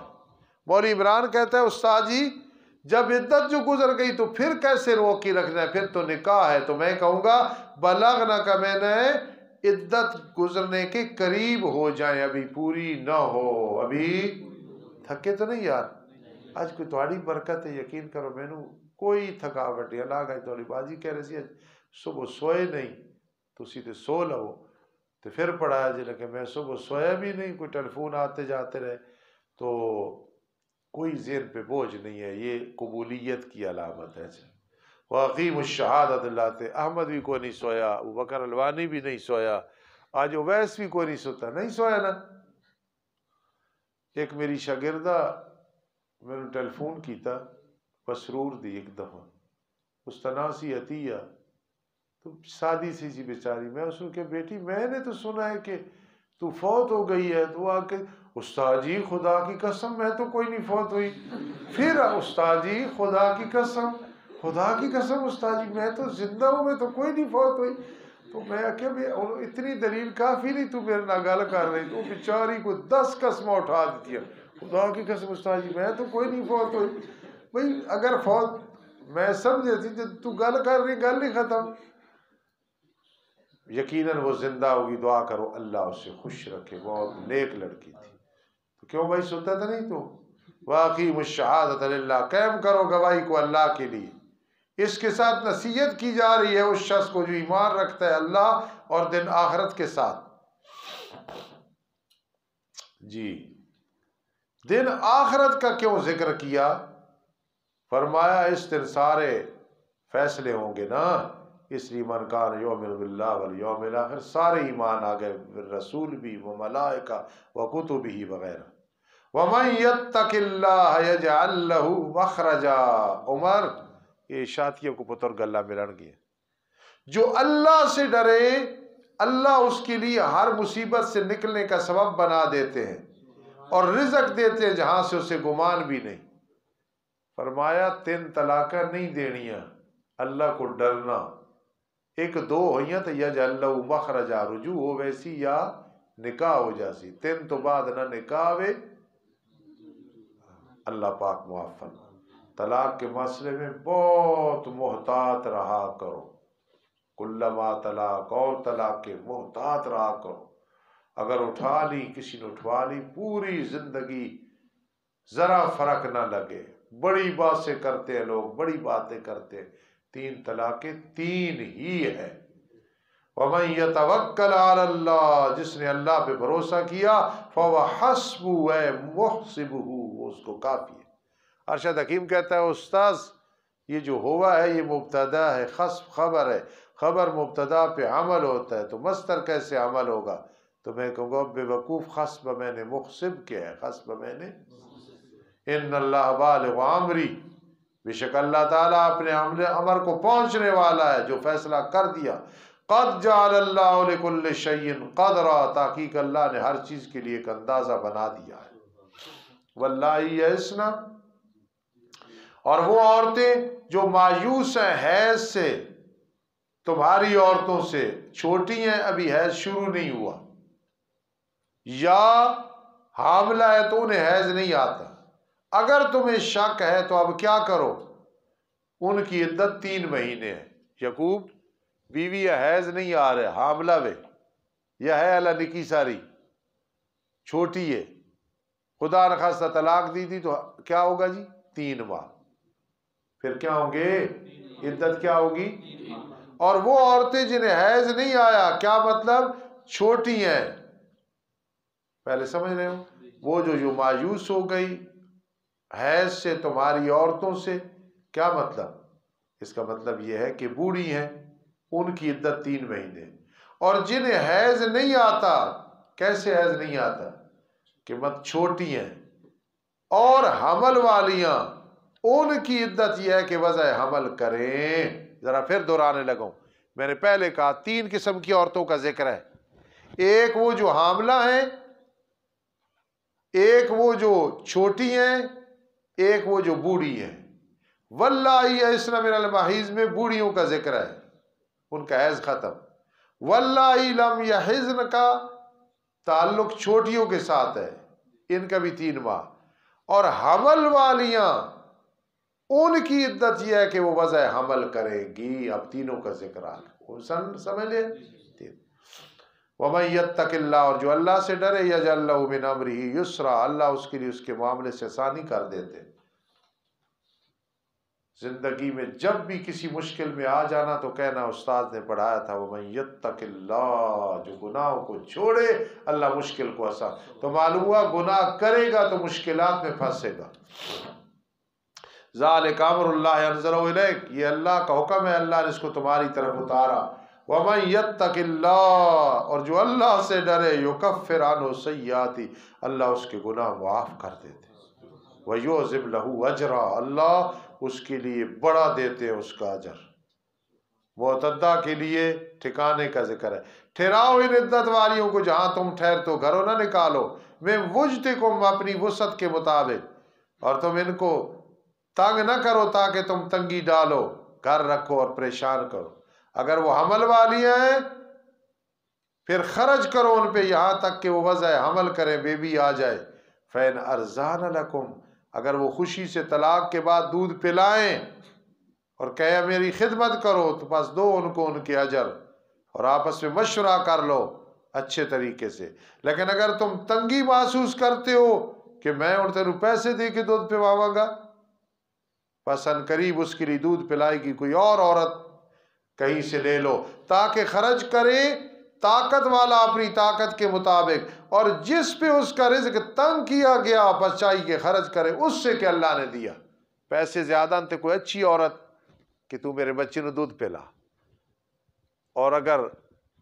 مولوی عمران کہتا ہے استاد جی جب عدت جو گزر گئی تو پھر کیسے روک کے رکھنا ہے، پھر تو نکاح ہے۔ تو میں کہوں گا بلغنا کا میں نے عدت گزرنے کے قریب ہو جائیں، ابھی پوری نہ ہو، ابھی تھکے تو نہیں یار؟ آج کوئی تھوڑی برکت ہے، یقین کرو میں نو کوئی تھکاوٹ نہیں، اللہ کا تھوڑی بازی کہہ رہی سی صبح سوئے نہیں تو سیدھے سو لو، تو پھر پڑھایا جی کہ میں صبح سویا بھی نہیں، کوئی ٹیلی فون آتے جاتے رہے، تو کوئی ذہن پہ بوجھ نہیں ہے، یہ قبولیت کی علامت ہے۔ واقیم الشہادت، اللہ تے احمد بھی کوئی نہیں سویا، ابو بکر الوانی بھی نہیں سویا، آج اویس بھی کوئی نہیں سوتا، نہیں سویا نا۔ ایک میری شاگردہ میں نے ٹیلی فون کیتا مسرور دی ایک دفعہ استناسی عطیہ، تو سادی سی جی بیچاری، میں اس کہ بیٹی میں نے تو سنا ہے کہ تو فوت ہو گئی ہے، تو آ کے استاد جی خدا کی قسم میں تو کوئی نہیں فوت ہوئی۔ پھر استاد جی خدا کی قسم، خدا کی قسم استاد جی میں تو زندہ ہوں، میں تو کوئی نہیں فوت ہوئی۔ تو میں کہ اتنی دلیل کافی نہیں تو میرے نہ گل کر رہی، تو بیچاری کو 10 قسمیں اٹھا دیتی ہے، خدا کی قسم استاد جی میں تو کوئی نہیں فوت ہوئی۔ بھئی اگر فوت میں سمجھے تھی جب تو گل کر رہی، گل نہیں ختم۔ یقیناً وہ زندہ ہوگی، دعا کرو اللہ اسے خوش رکھے، بہت نیک لڑکی تھی۔ تو کیوں بھائی سنتا تھا نہیں تو؟ واقیم الشہادۃ للہ، قائم کرو گواہی کو اللہ کے لیے۔ اس کے ساتھ نصیحت کی جا رہی ہے اس شخص کو جو ایمان رکھتا ہے اللہ اور دن آخرت کے ساتھ۔ جی دن آخرت کا کیوں ذکر کیا؟ فرمایا اس دن سارے فیصلے ہوں گے نا، اس لیے من کان یؤمن باللہ والیوم الاخر، سارے ایمان آ گئے، رسول بھی، و ملائکہ و کتبہ وغیرہ۔ ومن یتق اللہ یجعل لہ مخرجا، عمر یہ شاتیہ کو پتر گلہ ملن گیا، جو اللہ سے ڈرے اللہ اس کے لیے ہر مصیبت سے نکلنے کا سبب بنا دیتے ہیں، اور رزق دیتے ہیں جہاں سے اسے گمان بھی نہیں۔ فرمایا 3 طلاقیں نہیں دینیاں، اللہ کو ڈرنا، 1-2 ہوئیاں تو یجعل لہ مخرجا، رجوع ہو ویسی یا نکاح ہو جاسی، 3 تو بعد نہ نکاح ہوئے، اللہ پاک معاف فرمائے۔ طلاق کے مسئلے میں بہت محتاط رہا کرو، کلما طلاق، اور طلاق کے محتاط رہا کرو۔ اگر اٹھا لی کسی نے اٹھوا لی، پوری زندگی ذرا فرق نہ لگے۔ بڑی باتیں کرتے ہیں لوگ، بڑی باتیں کرتے ہیں، 3 طلاقیں 3 ہی ہے۔ وَمَن يَتَوَكَّلْ عَلَى اللَّهِ، جس نے اللہ پہ بھروسہ کیا، فَهُوَ حَسْبُهُ، مُحْسِبُهُ، وہ اس کو کافی ہے۔ ارشد حکیم کہتا ہے استاذ یہ جو ہوا ہے یہ مبتدا ہے، خصب خبر ہے، خبر مبتدا پہ عمل ہوتا ہے، تو مصدر کیسے عمل ہوگا؟ تو میں کہوں گا بے وقوف، خصب میں نے مخصب کیا ہے، خصب میں نے ان اللہ بالغ امری، بے شک اللہ تعالیٰ اپنے امر کو پہنچنے والا ہے، جو فیصلہ کر دیا۔ قد جعل اللہ لکل شیء قدرا، تحقیق اللہ نے ہر چیز کے لیے ایک اندازہ بنا دیا ہے۔ واللہ یئسن، اور وہ عورتیں جو مایوس ہیں حیض سے، تمہاری عورتوں سے، چھوٹی ہیں ابھی حیض شروع نہیں ہوا، یا حاملہ ہے تو انہیں حیض نہیں آتا، اگر تمہیں شک ہے تو اب کیا کرو، ان کی عدت 3 مہینے ہے۔ یعقوب بیوی یا حیض نہیں آ رہے، حاملہ وے یا ہے اللہ نکی ساری، چھوٹی ہے، خدا نخواستہ طلاق دی تھی تو کیا ہوگا جی؟ 3 ماہ، پھر کیا ہوں گے؟ عدت کیا ہوگی؟ اور وہ عورتیں جنہیں حیض نہیں آیا، کیا مطلب؟ چھوٹی ہیں، پہلے سمجھ رہے ہو؟ وہ جو مایوس ہو گئی حیض سے تمہاری عورتوں سے، کیا مطلب؟ اس کا مطلب یہ ہے کہ بوڑھی ہیں، ان کی عدت 3 مہینے، اور جنہیں حیض نہیں آتا، کیسے حیض نہیں آتا کہ مت چھوٹی ہیں اور حمل والیاں، ان کی عدت یہ ہے کہ وضع حمل کریں۔ ذرا پھر دہرانے لگوں، میں نے پہلے کہا 3 قسم کی عورتوں کا ذکر ہے، ایک وہ جو حاملہ ہیں، ایک وہ جو چھوٹی ہیں، ایک وہ جو بوڑھی ہیں۔ واللہ یئسن من المحیض میں بوڑھیوں کا ذکر ہے، ان کا حیض ختم۔ واللہ لم یحضن کا تعلق چھوٹیوں کے ساتھ ہے، ان کا بھی 3 ماہ، اور حمل والیاں ان کی عدت یہ ہے کہ وہ وضع حمل کریں گی۔ اب تینوں کا ذکر آ گیا، سمجھ لے۔ وَمَن يَتَّقِ اللَّهَ، اور جو اللہ سے ڈرے، يَجْعَل لَّهُ مِنْ أَمْرِهِ يُسْرًا، اللہ اس کے لیے اس کے معاملے سے آسانی کر دیتے۔ زندگی میں جب بھی کسی مشکل میں آ جانا تو کہنا استاد نے پڑھایا تھا وَمَن يَتَّقِ اللَّهَ، جو گناہوں کو چھوڑے اللہ مشکل کو آسان۔ تو معلوم ہوا گناہ کرے گا تو مشکلات میں پھنسے گا۔ ذَلِكَ أَمْرُ اللَّهِ أَنزَلَهُ إِلَيْكَ، یہ اللہ کا حکم ہے، اللہ نے اس کو تمہاری طرف اتارا۔ وَمَن يَتَّقِ اللَّهَ، اور جو اللہ سے ڈرے، يُكَفِّرْ عَنْهُ سَيِّئَاتِهِ، اللہ اس کے گناہ معاف کر دیتے۔ وَيُعْظِمْ لَهُ أَجْرًا، اللہ اس کے لیے بڑا دیتے ہیں اس کا اجر۔ معتدہ کے لیے ٹھکانے کا ذکر ہے، ٹھہراؤ ان عدت والیوں کو جہاں تم ٹھہرتے ہو، گھروں نہ نکالو، میں وجدکم، اپنی وسعت کے مطابق، اور تم ان کو تنگ نہ کرو تاکہ تم تنگی ڈالو، گھر رکھو اور پریشان کرو۔ اگر وہ حمل والی ہیں پھر خرچ کرو ان پہ یہاں تک کہ وہ وضع حمل کریں، بیبی آ جائے۔ فَإِنْ أَرْضَانَ لَكُمْ، اگر وہ خوشی سے طلاق کے بعد دودھ پلائیں اور کہے میری خدمت کرو، تو بس دو ان کو ان کے اجر، اور آپس میں مشورہ کر لو اچھے طریقے سے۔ لیکن اگر تم تنگی محسوس کرتے ہو کہ میں اور تینوں پیسے دے کے دودھ پلواؤں گا، بس ان قریب اس کے لیے دودھ پلائے گی کوئی اور عورت کہیں سے لے لو، تاکہ خرچ کرے طاقت والا اپنی طاقت کے مطابق، اور جس پہ اس کا رزق تنگ کیا گیا بس چاہیے کہ خرچ کرے اس سے کہ اللہ نے دیا۔ پیسے زیادہ انتے کوئی اچھی عورت کہ تو میرے بچے نو دودھ پلا، اور اگر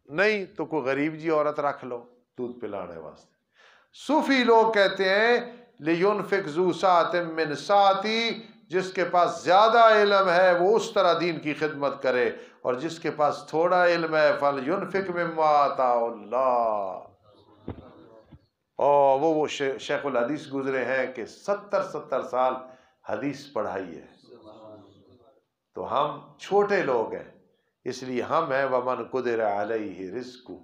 نہیں تو کوئی غریب جی عورت رکھ لو دودھ پلانے واسطے۔ صوفی لوگ کہتے ہیں لِيُنْفِقْ ذُو سَعَةٍ مِّن سَعَتِهِ، جس کے پاس زیادہ علم ہے وہ اس طرح دین کی خدمت کرے، اور جس کے پاس تھوڑا علم ہے فَلْيُنْفِقْ مِمَّا آتَاهُ اللَّهُ۔ اور وہ شیخ الحدیث گزرے ہیں کہ 70 سال حدیث پڑھائی ہے، تو ہم چھوٹے لوگ ہیں، اس لیے ہم ہیں وَمَنْ قُدِرَ عَلَيْهِ رِزْقُهُ۔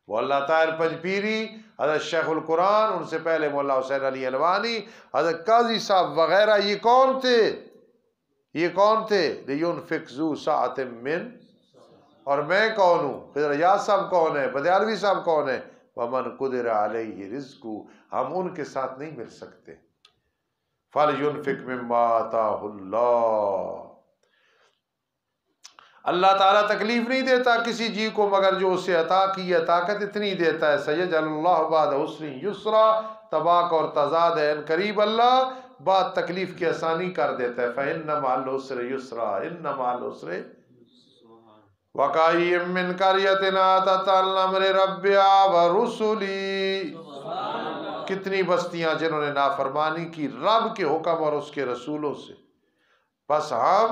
وہ اللہ طاہر پنجپیری، حضرت شیخ القرآن، ان سے پہلے مولا حسین علی الوانی، حضرت قاضی صاحب وغیرہ، یہ کون تھے؟ یہ کون تھے؟ لِيُنْفِقْ ذُو سَعَةٍ مِّن، اور میں کون ہوں؟ خضر یاد صاحب کون ہے؟ بدیالوی صاحب کون ہے؟ وَمَنْ قُدِرَ عَلَيْهِ رِزْقُهُ، ہم ان کے ساتھ نہیں مل سکتے۔ فَلْيُنْفِقْ مِمَّا آتَاهُ اللَّهُ، اللہ تعالیٰ تکلیف نہیں دیتا کسی جی کو مگر جو اسے عطا کی ہے، طاقت اتنی دیتا ہے۔ سَيَجْعَلُ اللَّهُ بَعْدَ عُسْرٍ يُسْرًا، تباک اور تضاد ہے، ان قریب اللہ بعد تکلیف کی آسانی کر دیتا ہے۔ فَإِنَّ مَعَ الْعُسْرِ يُسْرًا، إِنَّ مَعَ الْعُسْرِ وَكَأَيٍّ مِّن قَرْيَةٍ عَتَتْ عَنْ أَمْرِ رَبِّهَا وَرُسُلِهِ، کتنی بستیاں جنہوں نے نافرمانی کی رب کے حکم اور اس کے رسولوں سے، بس ہم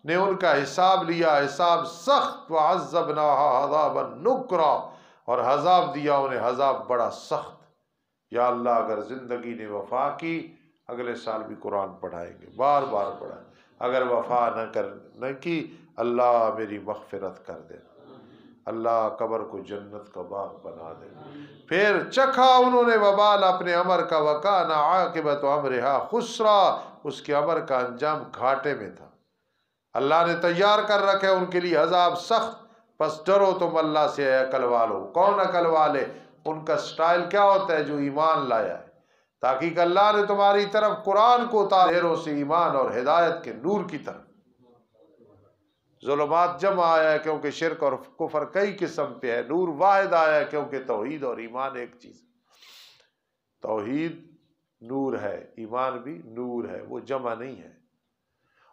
نے ان کا حساب لیا، حساب سخت، وَعَذَّبْنَاهَا عَذَابًا نُكْرًا، اور عذاب دیا انہیں عذاب بڑا سخت۔ یا اللہ اگر زندگی نے وفا کی اگلے سال بھی قرآن پڑھائیں گے، بار بار پڑھائیں، اگر وفا نہ کی اللہ میری مغفرت کر دے، اللہ قبر کو جنت کا باغ بنا دے۔ پھر چکھا انہوں نے وبال اپنے عمر کا، وَكَانَ عَاقِبَةُ أَمْرِهَا خُسْرًا، اس کے عمر کا انجام گھاٹے میں تھا۔ اللہ نے تیار کر رکھے ان کے لیے عذاب سخت، بس ڈرو تم اللہ سے اے عقل والو۔ کون عقل والے؟ ان کا سٹائل کیا ہوتا ہے؟ جو ایمان لایا ہے، تاکہ اللہ نے تمہاری طرف قرآن کو اتارا سے ایمان اور ہدایت کے نور کی طرف۔ ظلمات جمع آیا ہے کیونکہ شرک اور کفر کئی قسم پہ ہے، نور واحد آیا ہے کیونکہ توحید اور ایمان ایک چیز۔ توحید نور ہے، ایمان بھی نور ہے، وہ جمع نہیں ہے۔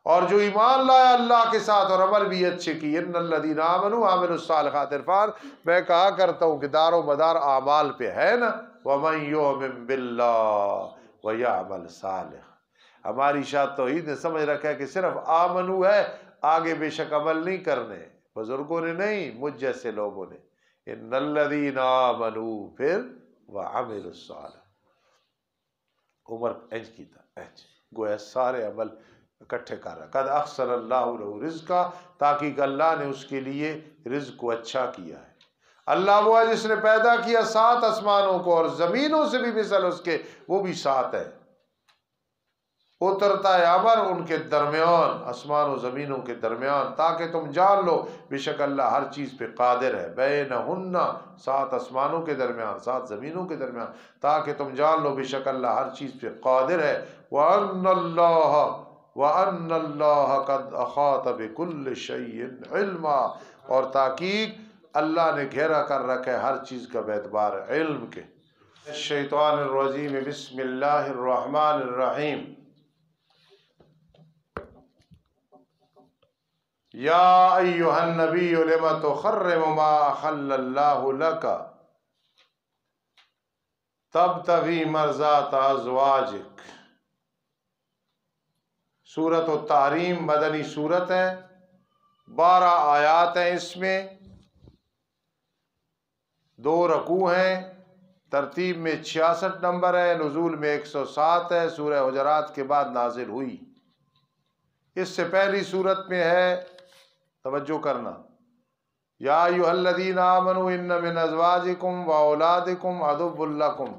اور جو ایمان لایا اللہ کے ساتھ اور عمل بھی اچھے کی، ان الذین آمنوا وعملوا الصالحات، عرفان میں کہا کرتا ہوں کہ دار و مدار اعمال پہ ہے نا، ومن یؤمن باللہ ویعمل صالح۔ ہماری شاید توحید نے سمجھ رکھا ہے کہ صرف آمنو ہے، آگے بے شک عمل نہیں کرنے، بزرگوں نے نہیں، مجھ جیسے لوگوں نے، ان الذین آمنوا پھر وعملوا الصالحات۔ عمر اینج کی تھا، اینج گویا سارے عمل اکٹھے کر رہا، قد احسن اللہ له رزقا، تاکہ اللہ نے اس کے لیے رزق کو اچھا کیا ہے۔ اللہ وہ ہے جس نے پیدا کیا 7 آسمانوں کو اور زمینوں سے بھی مثل اس کے، وہ بھی 7 ہے، اترتا ہے امر ان کے درمیان، آسمان و زمینوں کے درمیان، تاکہ تم جان لو بے شک اللہ ہر چیز پہ قادر ہے، بینہن 7 آسمانوں کے درمیان 7 زمینوں کے درمیان، تاکہ تم جان لو بے شک اللہ ہر چیز پہ قادر ہے۔ وَأَنَّ اللَّهَ قَدْ أَحَاطَ بِكُلِّ شَيْءٍ عِلْمًا، اور تحقیق اللہ نے گھیرا کر رکھا ہے ہر چیز کا باعتبار علم کے۔ الشیطان الرجیم، بسم اللہ الرحمن الرحیم۔ یا ایہا النبی لم تحرم ما احل اللہ لک تبتغی مرضات ازواجک۔ سورۃ التحریم مدنی سورت ہے، 12 آیات ہیں، اس میں 2 رکوع ہیں، ترتیب میں 66 نمبر ہے، نزول میں 107 ہے، سورہ حجرات کے بعد نازل ہوئی۔ اس سے پہلی صورت میں ہے، توجہ کرنا، یا ایھا الذین آمنوا ان من ازواجکم واولادکم عدو لکم،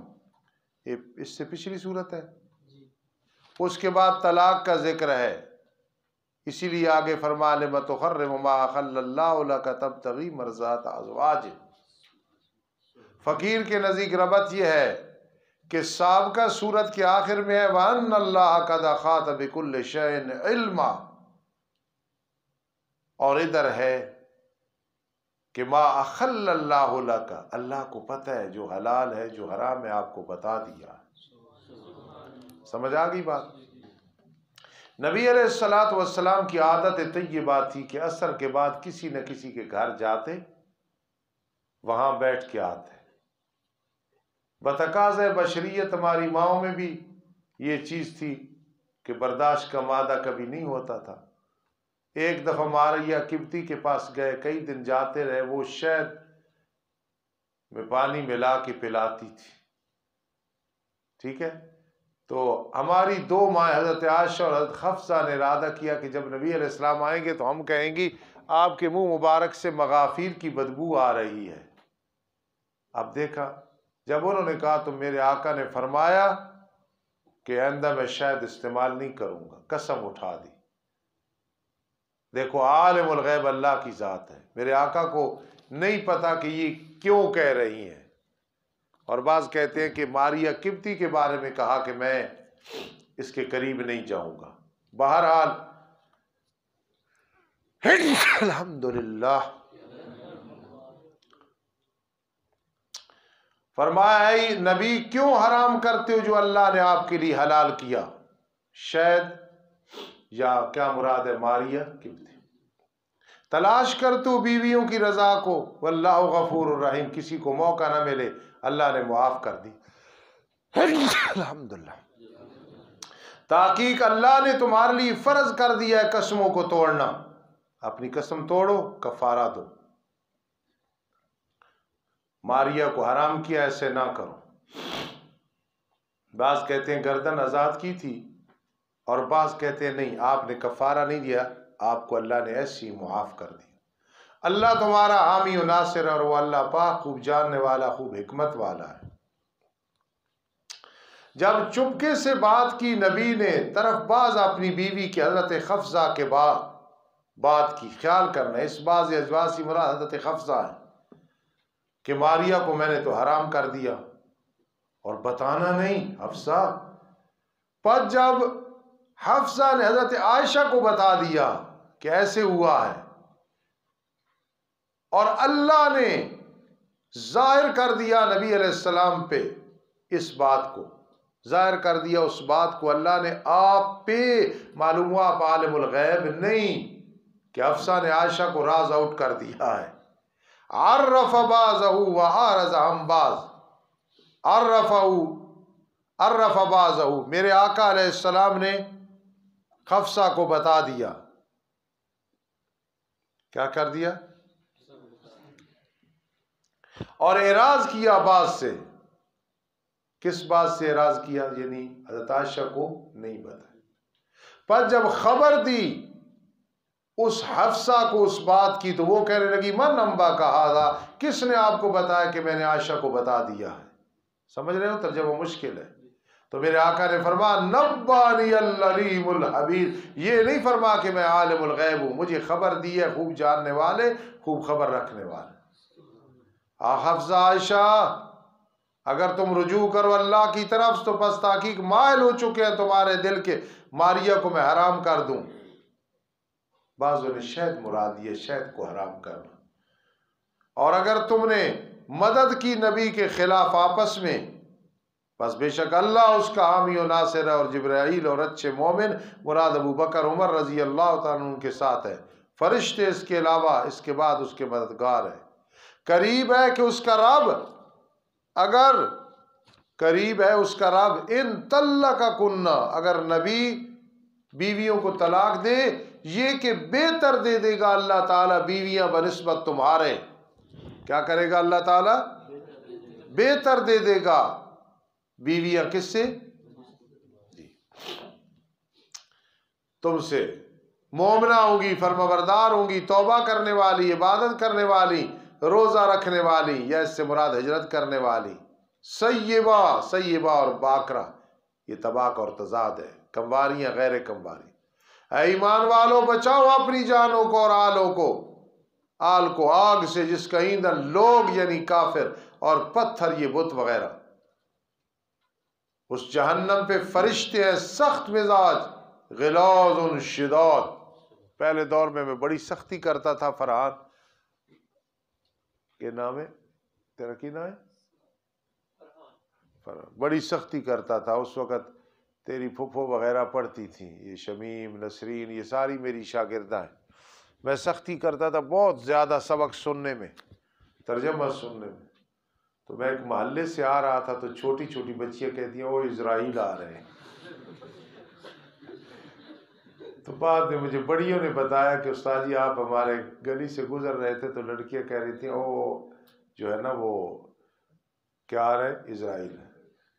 یہ اس سے پچھلی صورت ہے۔ اس کے بعد طلاق کا ذکر ہے، اسی لیے آگے فرما لم تحرم ما احل اللہ لک تبتغی مرضات ازواجک۔ فقیر کے نزدیک ربط یہ ہے کہ سابقہ صورت کے آخر میں ہے وَأَنَّ اللَّهَ قَدْ أَحَاطَ بِكُلِّ شَيْءٍ عِلْمًا، اور ادھر ہے کہ ما احل اللہ لک، اللہ کو پتہ ہے جو حلال ہے جو حرام ہے، آپ کو بتا دیا۔ سمجھ آ گئی بات؟ نبی علیہ السلام کی عادت طیبہ تھی کہ عصر کے بعد کسی نہ کسی کے گھر جاتے، وہاں بیٹھ کے آتے۔ بتقاضۂ بشریت ہماری ماؤں میں بھی یہ چیز تھی کہ برداشت کا مادہ کبھی نہیں ہوتا تھا۔ ایک دفعہ ماریہ قبطی کے پاس گئے، کئی دن جاتے رہے، وہ شہد میں پانی ملا کے پلاتی تھی، ٹھیک ہے؟ تو ہماری 2 ماں حضرت عائشہ اور حضرت حفصہ نے ارادہ کیا کہ جب نبی علیہ السلام آئیں گے تو ہم کہیں گی آپ کے منہ مبارک سے مغافیر کی بدبو آ رہی ہے۔ اب دیکھا، جب انہوں نے کہا تو میرے آقا نے فرمایا کہ آئندہ میں شاید استعمال نہیں کروں گا، قسم اٹھا دی۔ دیکھو عالم الغیب اللہ کی ذات ہے، میرے آقا کو نہیں پتا کہ یہ کیوں کہہ رہی ہیں، اور بعض کہتے ہیں کہ ماریہ قبطی کے بارے میں کہا کہ میں اس کے قریب نہیں جاؤں گا۔ بہرحال الحمدللہ، فرمایا اے نبی کیوں حرام کرتے ہو جو اللہ نے آپ کے لیے حلال کیا؟ شہد یا کیا مراد ہے ماریہ قبطی۔ تلاش کر تو بیویوں کی رضا کو، واللہ غفور الرحیم، کسی کو موقع نہ ملے اللہ نے معاف کر دی۔ الحمدللہ، تحقیق اللہ نے تمہارے لیے فرض کر دیا ہے قسموں کو توڑنا، اپنی قسم توڑو کفارہ دو۔ ماریہ کو حرام کیا، ایسے نہ کرو۔ بعض کہتے ہیں گردن آزاد کی تھی، اور بعض کہتے ہیں نہیں، آپ نے کفارہ نہیں دیا، آپ کو اللہ نے ایسی معاف کر دیا۔ اللہ تمہارا حامی و ناصر ہے، اور وہ اللہ پاک خوب جاننے والا، خوب حکمت والا ہے۔ جب چپکے سے بات کی نبی نے طرف باز اپنی بیوی کی حضرت حفصہ کے بعد بات کی، خیال کرنا اس بعض ازواج سے مراد حضرت حفصہ ہے کہ ماریہ کو میں نے تو حرام کر دیا اور بتانا نہیں حفصہ۔ پر جب حفصہ نے حضرت عائشہ کو بتا دیا کہ ایسے ہوا ہے، اور اللہ نے ظاہر کر دیا نبی علیہ السلام پہ اس بات کو ظاہر کر دیا، اس بات کو اللہ نے آپ پہ، معلوم ہوا آپ عالم الغیب نہیں کہ حفصہ نے عائشہ کو راز آؤٹ کر دیا ہے۔ عرف بعضہ وعارض عن بعض، عرف بعضہ، میرے آقا علیہ السلام نے حفصہ کو بتا دیا، کیا کر دیا، اور اعراض کیا بعض سے۔ کس بات سے اعراض کیا؟ یعنی حضرت عائشہ کو نہیں بتایا۔ پر جب خبر دی اس حفصہ کو اس بات کی تو وہ کہنے لگی من انبا کا ہذا، کس نے آپ کو بتایا کہ میں نے عائشہ کو بتا دیا ہے؟ سمجھ رہے ہو ترجمہ مشکل ہے۔ تو میرے آقا نے فرمایا نبانی العلیم الحبیر، یہ نہیں فرما کہ میں عالم الغیب ہوں، مجھے خبر دی ہے خوب جاننے والے، خوب خبر رکھنے والے۔ حفصہ عائشہ اگر تم رجوع کرو اللہ کی طرف تو پس تحقیق مائل ہو چکے ہیں تمہارے دل کے، ماریہ کو میں حرام کر دوں۔ بعضوں نے شہد مراد یہ شہد کو حرام کرنا۔ اور اگر تم نے مدد کی نبی کے خلاف آپس میں، بس بے شک اللہ اس کا حامی و ناصر ہے، اور جبرائیل اور اچھے مومن مراد ابو بکر عمر رضی اللہ تعالیٰ عنہ کے ساتھ ہے، فرشتے اس کے علاوہ اس کے بعد اس کے مددگار ہے۔ قریب ہے کہ اس کا رب، اگر قریب ہے اس کا رب، ان طلقکن، اگر نبی بیویوں کو طلاق دے، یہ کہ بہتر دے دے گا اللہ تعالیٰ بیویاں بنسبت تمہارے۔ کیا کرے گا اللہ تعالیٰ؟ بہتر دے دے گا بیویاں کس سے؟ جی تم سے، مومنہ ہوں گی، فرمانبردار ہوں گی، توبہ کرنے والی، عبادت کرنے والی، روزہ رکھنے والی، یا اس سے مراد ہجرت کرنے والی، سیبہ اور باکرہ، یہ طباق اور تضاد ہے، کمواریاں غیر کمواری۔ اے ایمان والو بچاؤ اپنی جانوں کو اور آل کو آگ سے جس کا ایندھن لوگ یعنی کافر اور پتھر یہ بت وغیرہ۔ اس جہنم پہ فرشتے ہیں سخت مزاج، غلاظ شداد۔ پہلے دور میں بڑی سختی کرتا تھا، فرحان کے نام ہے، تیرا کی نام ہے فرحان، بڑی سختی کرتا تھا۔ اس وقت تیری پھپھو وغیرہ پڑھتی تھیں، یہ شمیم نسرین، یہ ساری میری شاگردہ ہیں۔ میں سختی کرتا تھا بہت زیادہ سبق سننے میں، ترجمہ سننے میں۔ تو میں ایک محلے سے آ رہا تھا تو چھوٹی چھوٹی بچیاں کہتی ہیں وہ اسرائیل آ رہے ہیں۔ تو بعد میں مجھے بڑیوں نے بتایا کہ استاد جی آپ ہمارے گلی سے گزر رہے تھے تو لڑکیاں کہہ رہی تھیں وہ جو ہے نا وہ کیا آ رہے ہیں، اسرائیل۔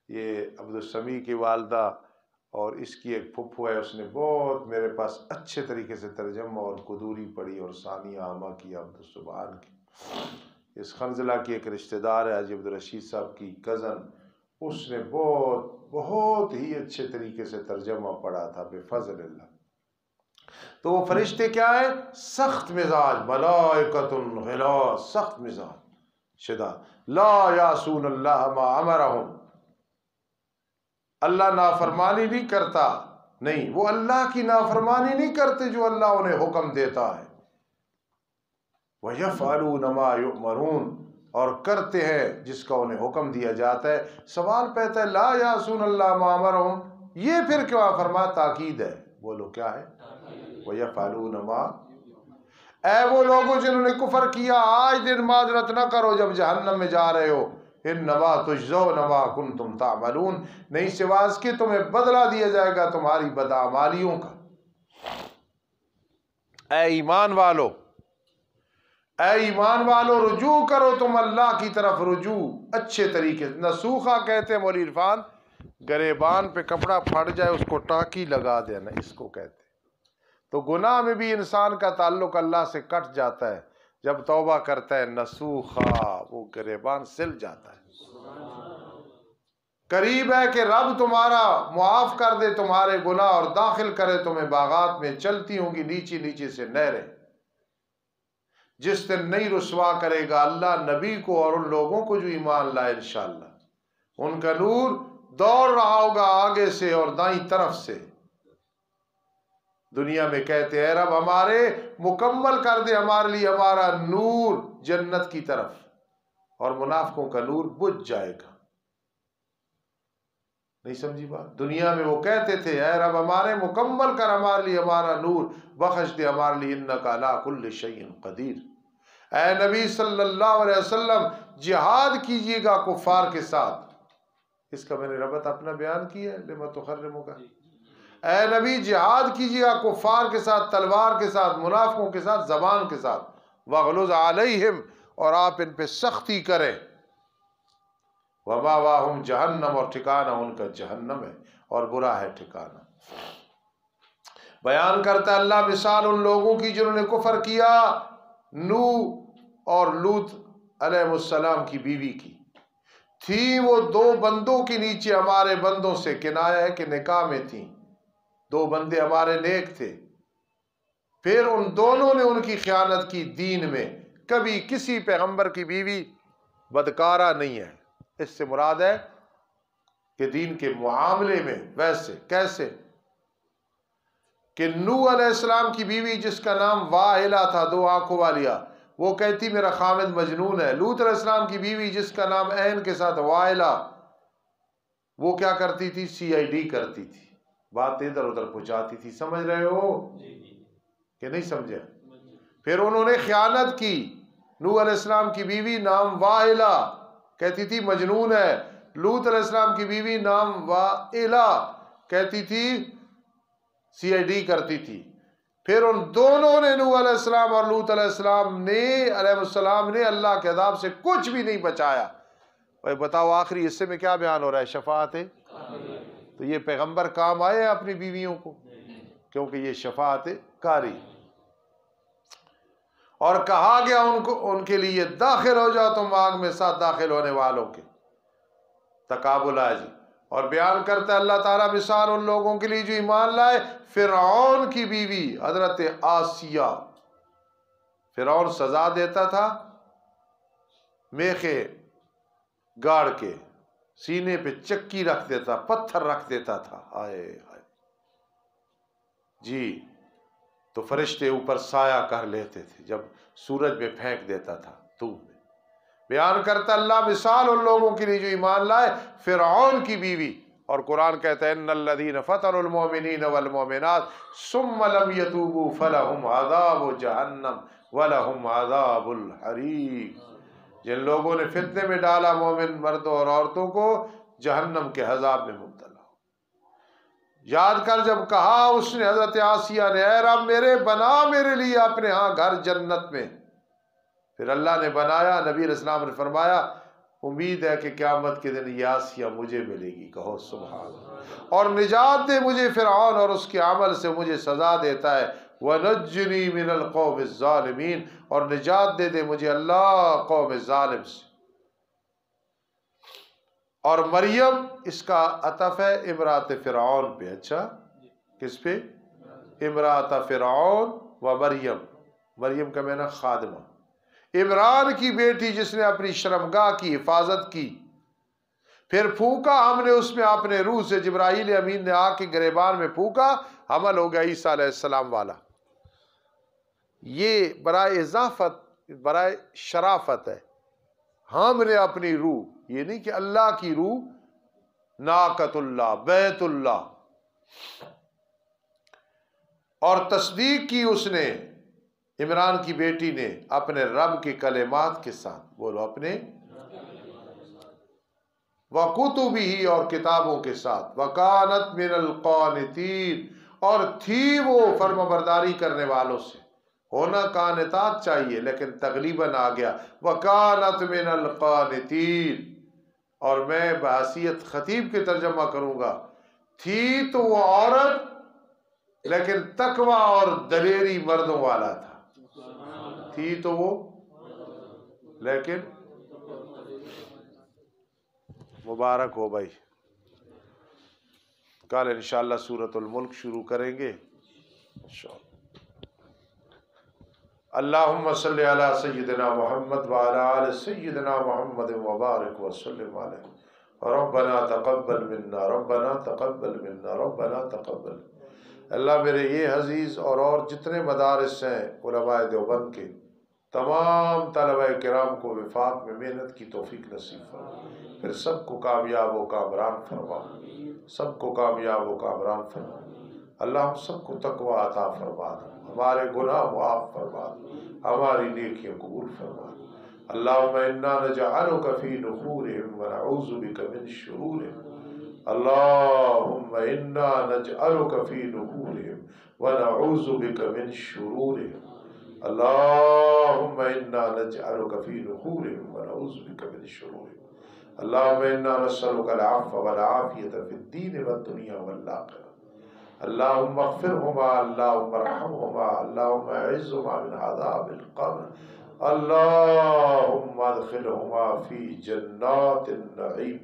یہ عبدالسمیع کی والدہ اور اس کی ایک پھپھو ہے، اس نے بہت میرے پاس اچھے طریقے سے ترجمہ اور قدوری پڑھی، اور ثانیہ عامہ کی، عبدالسبحان کی، اس خنزلہ کی ایک رشتہ دار ہے حاجی عبدالرشید صاحب کی کزن، اس نے بہت ہی اچھے طریقے سے ترجمہ پڑھا تھا بفضل اللہ۔ تو وہ فرشتے کیا ہیں؟ سخت مزاج، ملائکۃ غلاظ، سخت مزاج شداد، لا یعصون اللہ ما امرہم، اللہ نافرمانی نہیں کرتا، نہیں وہ اللہ کی نافرمانی نہیں کرتے جو اللہ انہیں حکم دیتا ہے، وَيَفْعَلُونَ مَا يُؤْمَرُونَ، اور کرتے ہیں جس کا انہیں حکم دیا جاتا ہے۔ سوال پیدا ہے لا یعصون اللہ ما امرہم، یہ پھر کیوں فرما تاکید ہے؟ بولو کیا ہے؟ وَيَفْعَلُونَ مَا، اے وہ لوگوں جنہوں نے کفر کیا، آج دن معذرت نہ کرو جب جہنم میں جا رہے ہو، انما تجزون ما کنتم تعملون، نہیں سوا اس کے تمہیں بدلہ دیا جائے گا تمہاری بدعمالیوں کا۔ اے ایمان والو، اے ایمان والو رجوع کرو تم اللہ کی طرف، رجوع اچھے طریقے سے۔ نسوخہ کہتے ہیں مولوی عرفان، گریبان پہ کپڑا پھٹ جائے اس کو ٹاکی لگا دینا، اس کو کہتے ہیں۔ تو گناہ میں بھی انسان کا تعلق اللہ سے کٹ جاتا ہے، جب توبہ کرتا ہے نسوخہ، وہ گریبان سل جاتا ہے۔ قریب ہے کہ رب تمہارا معاف کر دے تمہارے گناہ اور داخل کرے تمہیں باغات میں، چلتی ہوں گی نیچے نیچے سے نہریں۔ جس دن نہیں رسوا کرے گا اللہ نبی کو اور ان لوگوں کو جو ایمان لائے انشاءاللہ، ان کا نور دوڑ رہا ہوگا آگے سے اور دائیں طرف سے۔ دنیا میں کہتے ہیں اے رب ہمارے مکمل کر دے ہمارے لیے ہمارا نور جنت کی طرف، اور منافقوں کا نور بجھ جائے گا۔ نہیں سمجھی بات؟ دنیا میں وہ کہتے تھے اے رب ہمارے مکمل کر ہمارے لیے ہمارا نور، بخش دے ہمارے لیے انک علی کل شیء قدیر۔ اے نبی صلی اللہ علیہ وسلم جہاد کیجیے گا کفار کے ساتھ۔ اس کا میں نے ربط اپنا بیان کیا ہے، لما تحرمون کا۔ اے نبی جہاد کیجیے گا کفار کے ساتھ، تلوار کے ساتھ، منافقوں کے ساتھ، زبان کے ساتھ، وغلظ علیہم، اور آپ ان پہ سختی کریں، ومأواہم جہنم، اور ٹھکانہ ان کا جہنم ہے اور برا ہے ٹھکانہ۔ بیان کرتا ہے اللہ مثال ان لوگوں کی جنہوں نے کفر کیا نوح اور لوط علیہ السلام کی بیوی کی، تھی وہ دو بندوں کے نیچے ہمارے بندوں سے، کنایہ ہے کہ نکاح میں تھیں، دو بندے ہمارے نیک تھے، پھر ان دونوں نے ان کی خیانت کی۔ دین میں کبھی کسی پیغمبر کی بیوی بدکارہ نہیں ہے، اس سے مراد ہے کہ دین کے معاملے میں ویسے کیسے کہ نوح علیہ السلام کی بیوی جس کا نام واحلہ تھا، دو آنکھوں والیا، وہ کہتی میرا خامد مجنون ہے۔ لوط علیہ السلام کی بیوی جس کا نام عین کے ساتھ واحلہ، وہ کیا کرتی تھی؟ CID کرتی تھی، بات ادھر ادھر پہنچاتی تھی۔ سمجھ رہے ہو کہ نہیں سمجھے؟ پھر انہوں نے خیانت کی۔ نوح علیہ السلام کی بیوی نام واحلہ، کہتی تھی مجنون ہے۔ لوط علیہ السلام کی بیوی نام واحلہ، کہتی تھی CID کرتی تھی۔ پھر ان دونوں نے، نوح علیہ السلام اور لوط علیہ السلام نے اللہ کے عذاب سے کچھ بھی نہیں بچایا۔ بھائی بتاؤ آخری حصے میں کیا بیان ہو رہا ہے؟ شفاعت۔ تو یہ پیغمبر کام آئے اپنی بیویوں کو، کیونکہ یہ شفاعت کاری۔ اور کہا گیا ان کے لیے داخل ہو جاؤ تم آگ میں ساتھ داخل ہونے والوں کے، تقابل ہے جی۔ اور بیان کرتا ہے اللہ تعالیٰ مثال ان لوگوں کے لیے جو ایمان لائے، فرعون کی بیوی حضرت آسیہ۔ فرعون سزا دیتا تھا میخے گاڑ کے، سینے پہ چکی رکھ دیتا، پتھر رکھ دیتا تھا، آئے آئے جی، تو فرشتے اوپر سایہ کر لیتے تھے جب سورج میں پھینک دیتا تھا دھوپ میں۔ بیان کرتا اللہ مثال ان لوگوں کے لیے جو ایمان لائے، فرعون کی بیوی۔ اور قرآن کہتا ہے ان الذین فتنوا المؤمنین والمؤمنات ثم لم یتوبوا فلہم عذاب جہنم ولہم عذاب الحریق۔ جن لوگوں نے فتنے میں ڈالا مومن مردوں اور عورتوں کو، جہنم کے عذاب میں مبتلا ہو۔ یاد کر جب کہا اس نے حضرت آسیہ نے، اے رب بنا میرے لیے اپنے ہاں گھر جنت میں، پھر اللہ نے بنایا۔ نبی علیہ السلام نے فرمایا امید ہے کہ قیامت کے دن یہ آسیہ مجھے ملے گی، کہو سبحان اللہ، اور نجات دے مجھے فرعون اور اس کے عمل سے، مجھے سزا دیتا ہے، وَنَجِّنِي مِنَ الْقَوْمِ الظَّالِمِينَ، اور نجات دے دے مجھے اللہ قوم ظالم سے۔ اور مریم اس کا عطف ہے امرات فرعون پہ۔ اچھا کس پہ؟ امرات فرعون و مریم، مریم کا معنی خادمہ، عمران کی بیٹی جس نے اپنی شرمگاہ کی حفاظت کی، پھر پھونکا ہم نے اس میں اپنے روح سے، جبرائیل امین نے آ کے گریبان میں پھونکا، حمل ہو گیا عیسیٰ علیہ السلام والا۔ یہ برائے اضافت، برائے شرافت ہے، ہم نے اپنی روح، یہ نہیں کہ اللہ کی روح، ناقۃ اللہ، بیت اللہ۔ اور تصدیق کی اس نے، عمران کی بیٹی نے، اپنے رب کے کلمات کے ساتھ، بولو اپنے وَكُتُبِهِ، اور کتابوں کے ساتھ، وَكَانَتْ مِنَ الْقَانِتِينَ، اور تھی وہ فرما برداری کرنے والوں سے۔ ہونا قانتات چاہیے لیکن تغلیباً آ گیا، وَكَانَتْ مِنَ الْقَانِتِينَ، اور میں بحیثیت خطیب کے ترجمہ کروں گا، تھی تو وہ عورت لیکن تقوی اور دلیری مردوں والا تھا، تھی تو وہ لیکن، مبارک ہو بھائی۔ کل انشاءاللہ سورۃ الملک شروع کریں گے انشاءاللہ۔ اللہم صلی علی سیدنا محمد وعلی آل سیدنا محمد وبارک وسلم علیہ۔ ربنا تقبل منا، ربنا تقبل منا، ربنا تقبل۔ اللہ میرے یہ عزیز اور جتنے مدارس ہیں علماء دیوبند کے، تمام طلبہ کرام کو وفاق میں محنت کی توفیق نصیب فرما، پھر سب کو کامیاب و کامران فرما، سب کو کامیاب و کامران فرما۔ اللہ ہم سب کو تقوی عطا فرما دے، ہمارے گناہ معاف فرما دے، ہماری نیکیاں قبول فرما دے۔ اللہم انا نجعلک فی نحورہم ونعوذ بک من شرورہم، اللہم انا نجعلک فی نحورہم ونعوذ بک من شرورہم، اللہم انا نجعلک فی نحورہم ونعوذ بک من شرورہم، اللہم انا نسألک العفو والعافیۃ فی الدین والدنیا والآخرہ، اللہم اغفرہما، اللہم ارحمہما، اللہم اعذہما من عذاب القبر، اللہم ادخلہما فی جنات النعیم،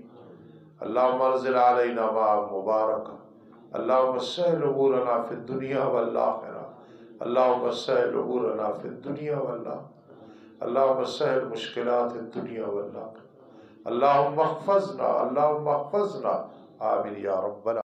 اللہم انزل علینا ماء مبارکا، اللہم سہل امورنا فی الدنیا والآخرہ، اللہم سہل امورنا فی الدنیا والآخرہ، اللہم سہل مشکلات الدنیا والآخرہ، اللہم احفظنا، اللہم احفظنا، آمین یا رب العالمین۔